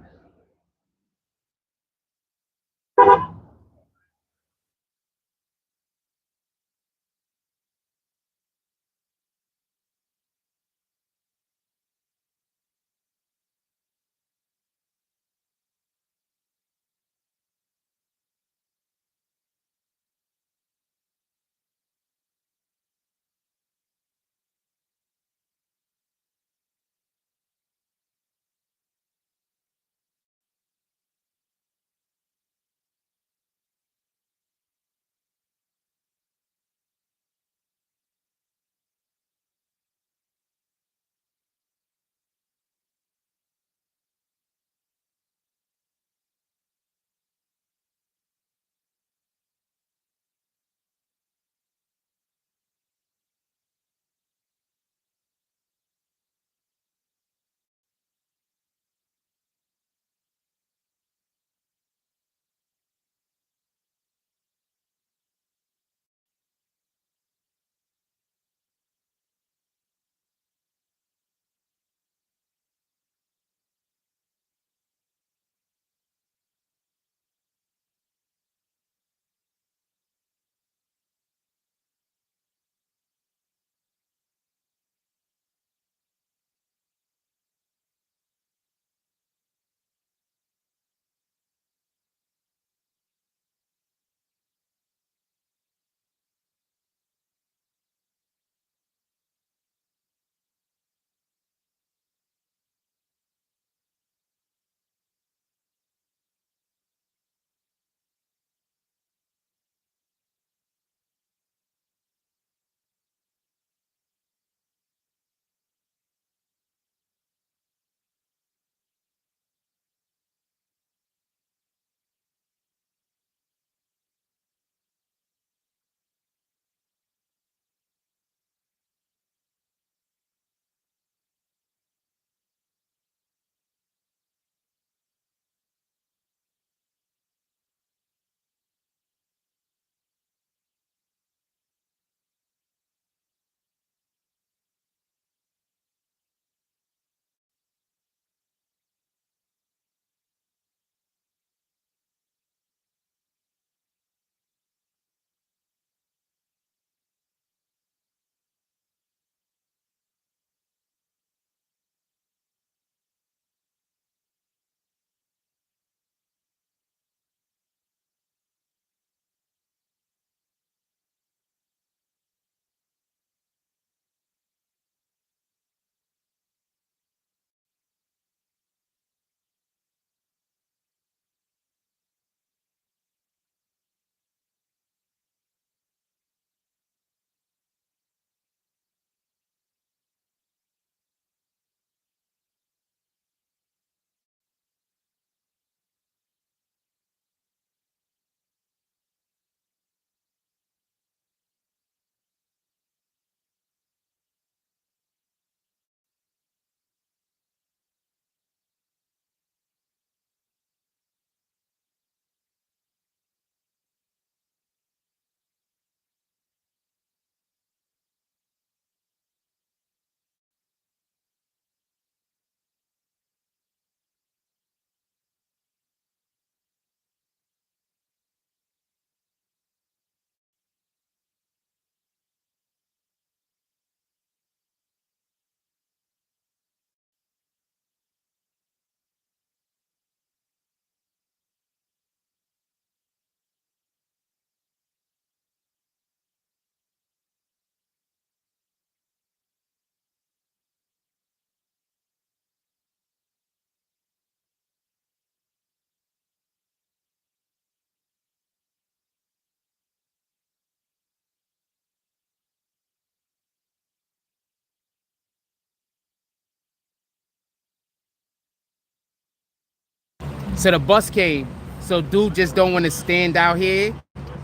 So the bus came. So dude just don't want to stand out here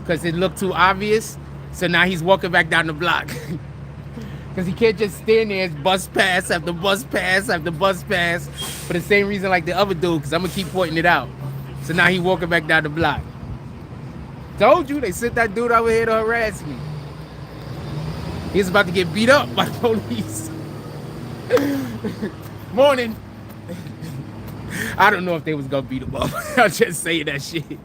because it looked too obvious. So now he's walking back down the block. Because he can't just stand there as bus pass after bus pass after bus pass for the same reason like the other dude, because I'm going to keep pointing it out. So now he's walking back down the block. Told you, they sent that dude over here to harass me. He's about to get beat up by the police. Morning. I don't know if they was going to beat him up. I'll just say that shit.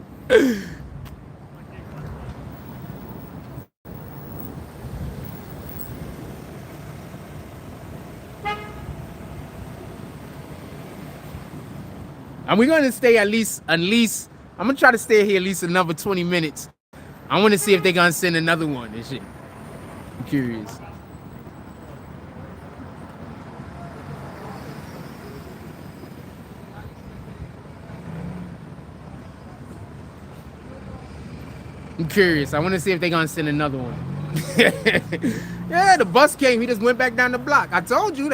And we're gonna stay at least, I'm gonna try to stay here at least another 20 minutes. I wanna see if they're gonna send another one and shit. I'm curious. I'm curious. I wanna see if they're gonna send another one. Yeah, the bus came, he just went back down the block. I told you,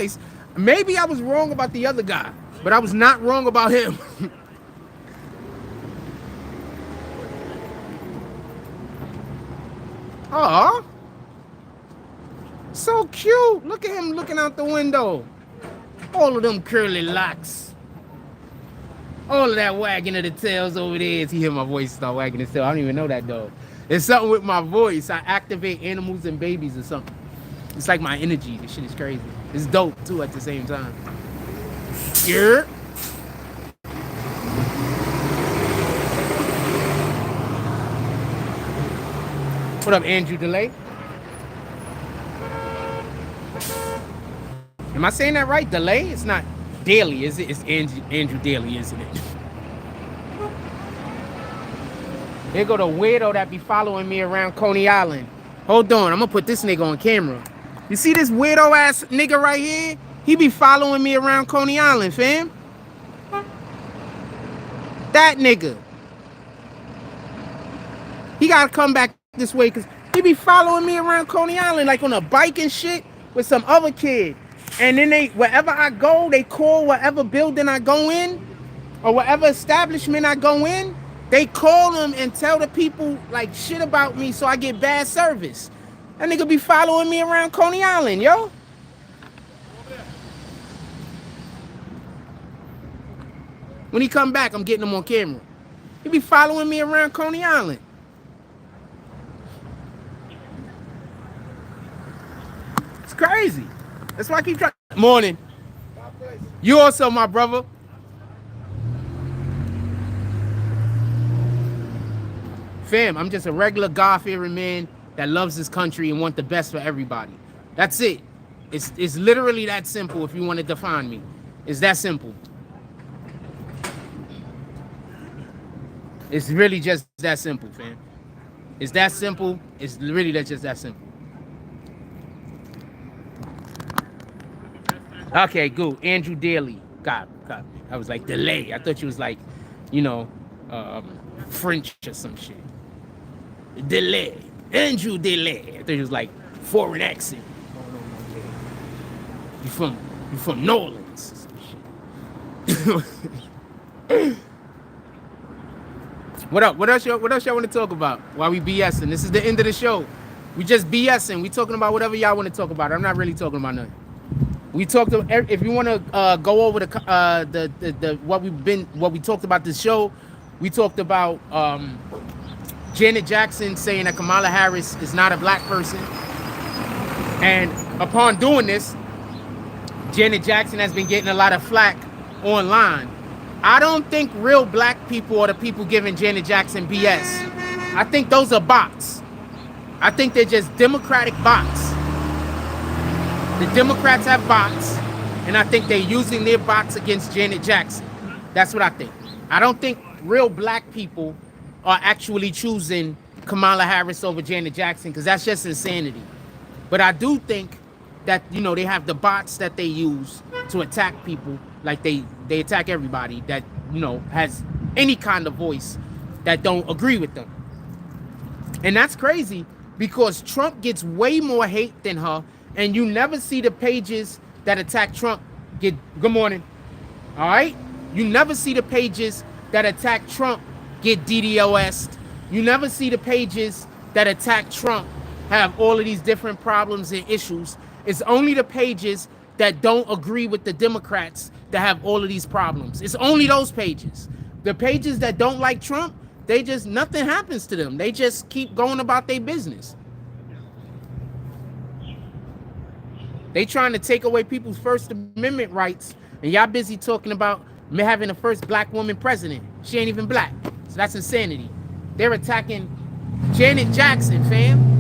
maybe I was wrong about the other guy, but I was not wrong about him. Aw. So cute. Look at him looking out the window. All of them curly locks. All of that wagging of the tails over there. He hear my voice start wagging his tail. I don't even know that dog. There's something with my voice. I activate animals and babies or something. It's like my energy. This shit is crazy. It's dope too at the same time. Yeah. What up, Andrew Delay? Am I saying that right? Delay? It's not Daly, is it? It's Andrew Daly, isn't it? Here go the weirdo that be following me around Coney Island. Hold on, I'm gonna put this nigga on camera. You see this weirdo ass nigga right here? He be following me around Coney Island, fam. That nigga. He gotta come back this way because he be following me around Coney Island like on a bike and shit with some other kid. And then wherever I go, they call whatever building I go in or whatever establishment I go in, they call them and tell the people like shit about me so I get bad service. That nigga be following me around Coney Island, yo. When he come back, I'm getting him on camera. He be following me around Coney Island. It's crazy. That's why I keep trying. Morning. You also, my brother. Fam, I'm just a regular God-fearing man that loves this country and want the best for everybody. That's it. It's literally that simple if you want to define me. It's that simple. It's really just that simple, fam. It's that simple. It's really just that simple. Okay, good. Andrew Daly. God. I was like, Delay. I thought you was like, you know, French or some shit. Delay. Andrew Delay. I thought you was like foreign accent. You from New Orleans or some shit. What up? What else y'all want to talk about while we BSing? This is the end of the show. We just BSing. We talking about whatever y'all want to talk about. I'm not really talking about nothing. We talked. If you want to go over what we talked about this show, we talked about Janet Jackson saying that Kamala Harris is not a black person, and upon doing this, Janet Jackson has been getting a lot of flack online. I don't think real black people are the people giving Janet Jackson BS. I think those are bots. I think they're just Democratic bots. The Democrats have bots, and I think they're using their bots against Janet Jackson. That's what I think. I don't think real black people are actually choosing Kamala Harris over Janet Jackson, because that's just insanity. But I do think that, you know, they have the bots that they use to attack people, like they attack everybody that, you know, has any kind of voice that don't agree with them. And that's crazy because Trump gets way more hate than her, and you never see the pages that attack Trump get good morning. All right? You never see the pages that attack Trump get DDOS'd. You never see the pages that attack Trump have all of these different problems and issues. It's only the pages that don't agree with the Democrats that have all of these problems. It's only those pages. The pages that don't like Trump, they just, nothing happens to them. They just keep going about their business. They trying to take away people's First Amendment rights, and y'all busy talking about having the first black woman president. She ain't even black. So that's insanity. They're attacking Janet Jackson, fam.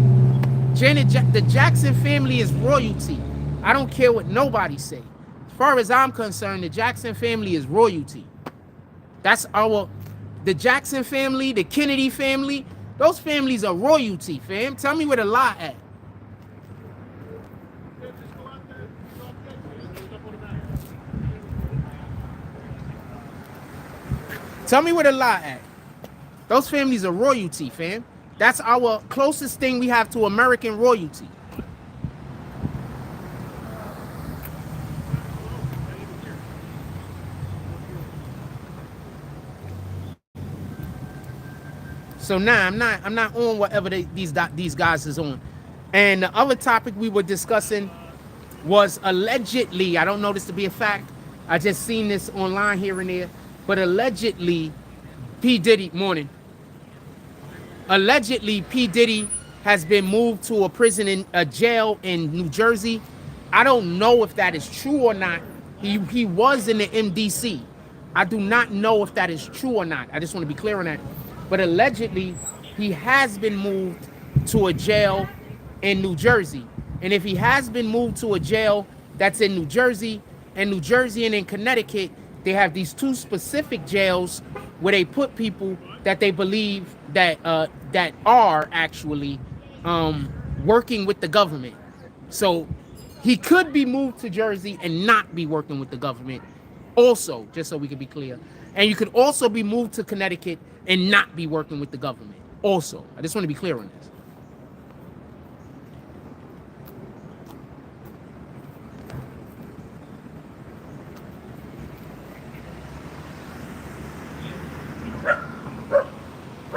The Jackson family is royalty. I don't care what nobody say. As far as I'm concerned, the Jackson family is royalty. That's the Jackson family, the Kennedy family, those families are royalty, fam. Tell me where the lie at. Tell me where the lie at. Those families are royalty, fam. That's our closest thing we have to American royalty. So now I'm not on whatever these guys is on. And the other topic we were discussing was allegedly, I don't know this to be a fact, I just seen this online here and there, but allegedly P. Diddy, morning. Allegedly P. Diddy has been moved to a jail in New Jersey. I don't know if that is true or not. He was in the MDC. I do not know if that is true or not. I just want to be clear on that. But allegedly, he has been moved to a jail in New Jersey. And if he has been moved to a jail that's in New Jersey and in Connecticut, they have these two specific jails where they put people that they believe that are actually working with the government. So he could be moved to Jersey and not be working with the government also, just so we can be clear. And you could also be moved to Connecticut and not be working with the government also. I just want to be clear on this.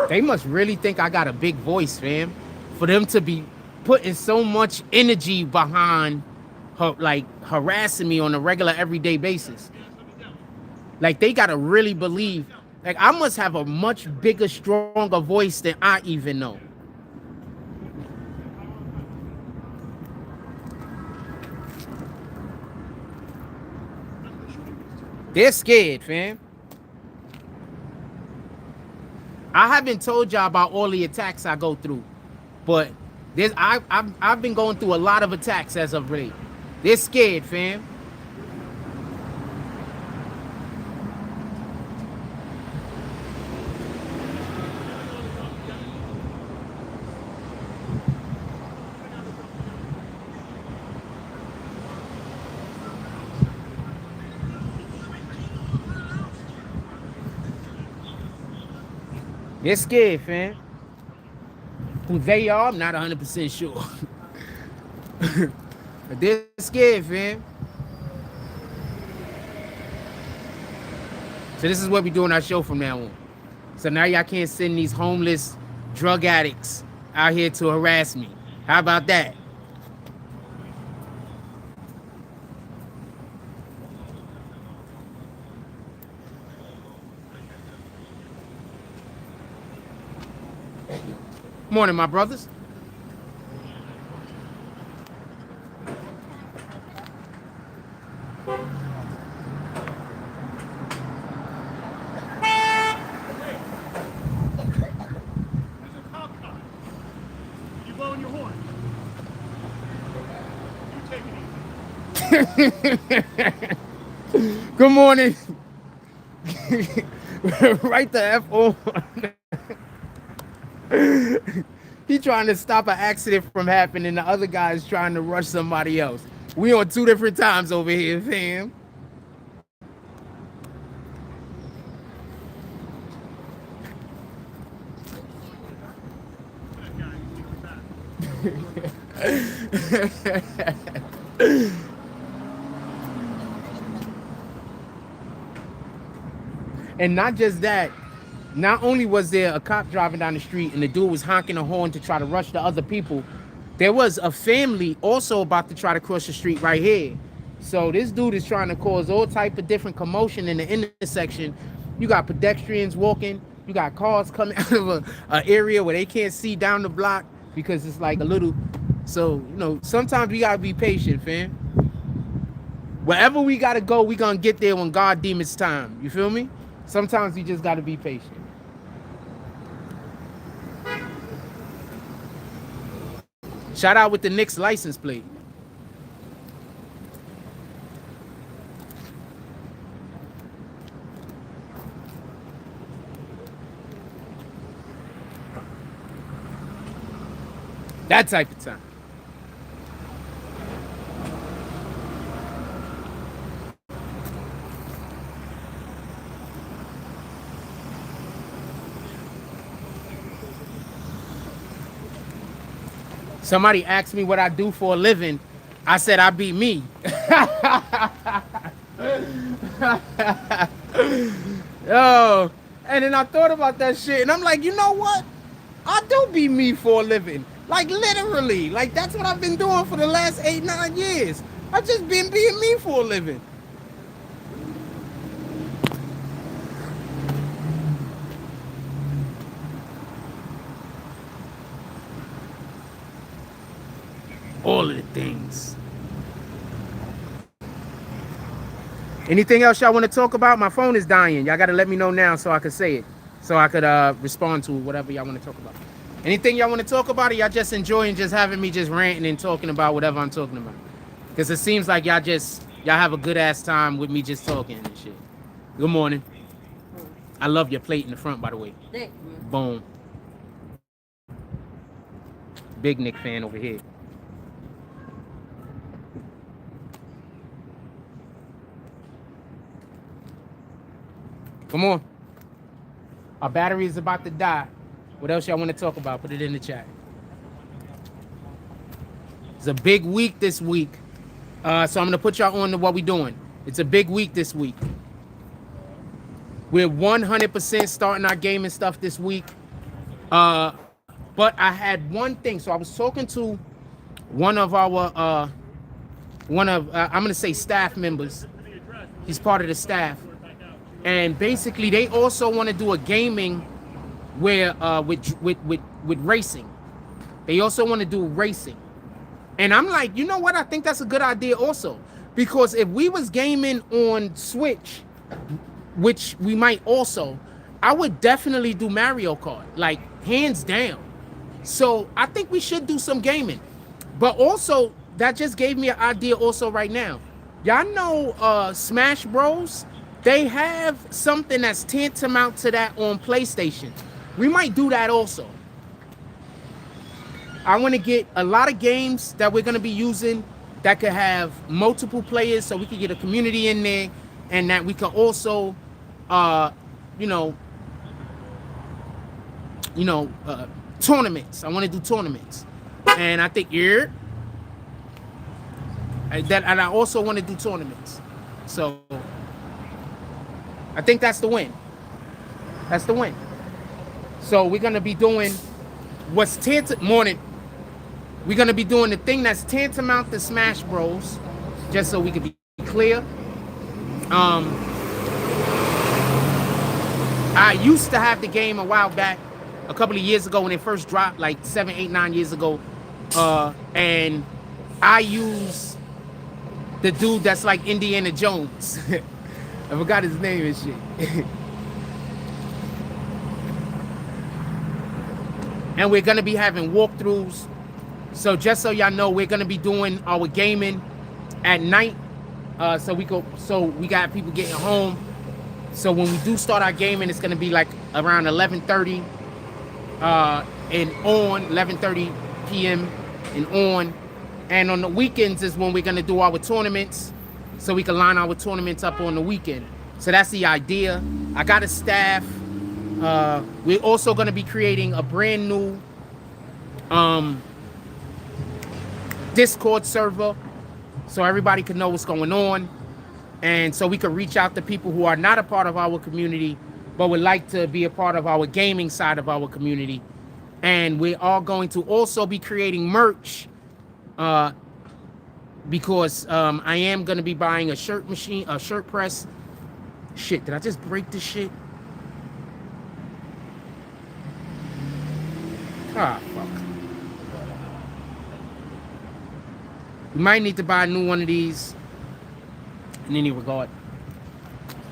They must really think I got a big voice, fam, for them to be putting so much energy behind her, like harassing me on a regular everyday basis. Like they gotta really believe, like I must have a much bigger, stronger voice than I even know. They're scared, fam. I haven't told y'all about all the attacks I go through, but I've been going through a lot of attacks as of late. They're scared, fam. They're scared, fam. Who they are, I'm not 100% sure. But they're scared, fam. So this is what we do on our show from now on. So now y'all can't send these homeless drug addicts out here to harass me. How about that? Morning, my brothers. Good morning. Right the F on. He trying to stop an accident from happening. The other guy is trying to rush somebody else. We on two different times over here, fam. And not just that, not only was there a cop driving down the street and the dude was honking a horn to try to rush the other people, there was a family also about to try to cross the street right here. So this dude is trying to cause all type of different commotion in the intersection. You got pedestrians walking, you got cars coming out of a area where they can't see down the block because it's like a little. So, you know, sometimes we gotta be patient, fam. Wherever we gotta go, we gonna get there when God deems it's time. You feel me? Sometimes we just gotta be patient. Shout out with the Knicks license plate. That type of time. Somebody asked me what I do for a living. I said I be me. Yo, and then I thought about that shit, and I'm like, you know what? I do be me for a living. Like literally, like that's what I've been doing for the last 8-9 years. I just been being me for a living. All of the things. Anything else y'all want to talk about? My phone is dying. Y'all got to let me know now so I can say it. So I could respond to whatever y'all want to talk about. Anything y'all want to talk about, or y'all just enjoying just having me just ranting and talking about whatever I'm talking about? Because it seems like y'all have a good ass time with me just talking and shit. Good morning. I love your plate in the front, by the way. Boom. Big Nick fan over here. Come on. Our battery is about to die. What else y'all want to talk about? Put it in the chat. It's a big week this week. So I'm going to put y'all on to what we're doing. It's a big week this week. We're 100% starting our gaming stuff this week. But I had one thing. So I was talking to one of our, I'm going to say staff members. He's part of the staff. And basically, they also want to do a gaming where with racing. They also want to do racing. And I'm like, you know what? I think that's a good idea also. Because if we was gaming on Switch, which we might also, I would definitely do Mario Kart, like hands down. So I think we should do some gaming. But also, that just gave me an idea also right now. Y'all know Smash Bros? They have something that's tantamount to that on PlayStation. We might do that also. I want to get a lot of games that we're going to be using that could have multiple players, so we can get a community in there, and that we can also, tournaments. I want to do tournaments, and I think and I also want to do tournaments. So I think that's the win. That's the win. So we're gonna be doing what's morning. We're gonna be doing the thing that's tantamount to Smash Bros. Just so we can be clear. I used to have the game a while back, a couple of years ago when it first dropped, like 7, 8, 9 years ago. And I use the dude that's like Indiana Jones. I forgot his name and shit. And we're gonna be having walkthroughs. So just so y'all know, we're gonna be doing our gaming at night. So we got people getting home. So when we do start our gaming, it's gonna be like around 11:30 and on 11:30 p.m. and on. And on the weekends is when we're gonna do our tournaments. So we can line our tournaments up on the weekend. So that's the idea. I got a staff. We're also going to be creating a brand new Discord server so everybody can know what's going on. And so we can reach out to people who are not a part of our community but would like to be a part of our gaming side of our community. And we are going to also be creating merch because I am going to be buying a shirt machine, a shirt press. Shit, did I just break this shit? Ah, fuck. We might need to buy a new one of these in any regard.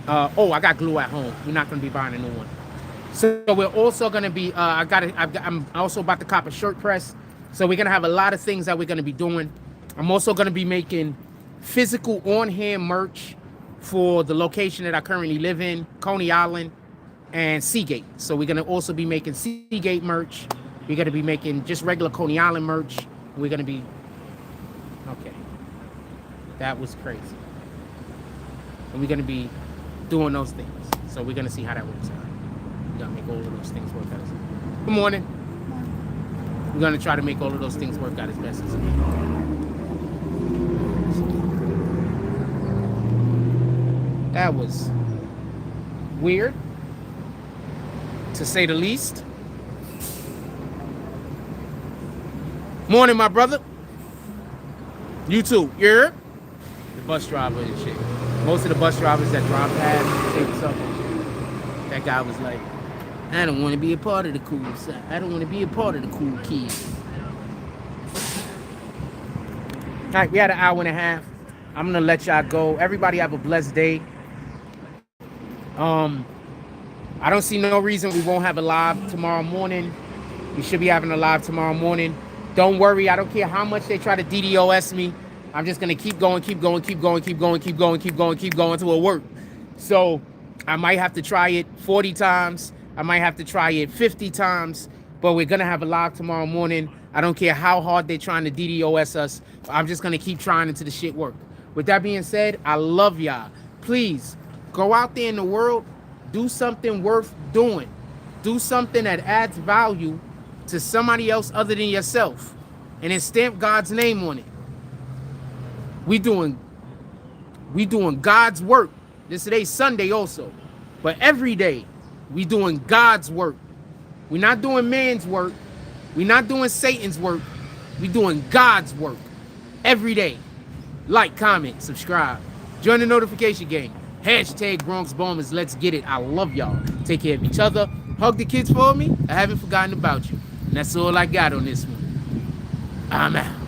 Oh, I got glue at home. We're not going to be buying a new one. So we're also going to be, I'm also about to cop a shirt press. So we're going to have a lot of things that we're going to be doing. I'm also going to be making physical on-hand merch for the location that I currently live in, Coney Island and Seagate. So we're going to also be making Seagate merch. We're going to be making just regular Coney Island merch. We're going to be, okay. That was crazy. And we're going to be doing those things. So we're going to see how that works out. We're going to make all of those things work out. Good morning. We're going to try to make all of those things work out as best as we can. That was weird, to say the least. Morning, my brother. You too. You're the bus driver and shit. Most of the bus drivers that drive past, say what's up. That guy was like, I don't want to be a part of the cool side. I don't want to be a part of the cool kids. All right, we had an hour and a half. I'm going to let y'all go. Everybody have a blessed day. I don't see no reason we won't have a live tomorrow morning. We should be having a live tomorrow morning. Don't worry. I don't care how much they try to DDOS me. I'm just going to keep going till it works. So I might have to try it 40 times. I might have to try it 50 times, but we're going to have a live tomorrow morning. I don't care how hard they're trying to DDoS us. I'm just going to keep trying until the shit work. With that being said, I love y'all. Please go out there in the world, do something worth doing. Do something that adds value to somebody else other than yourself, and then stamp God's name on it. We doing God's work. Today's Sunday also, but every day we doing God's work. We're not doing man's work. We're not doing Satan's work. We're doing God's work every day. Like, comment, subscribe, join the notification game. Hashtag Bronx Bombers. Let's get it. I love y'all. Take care of each other. Hug the kids for me. I haven't forgotten about you. And that's all I got on this one. I'm out.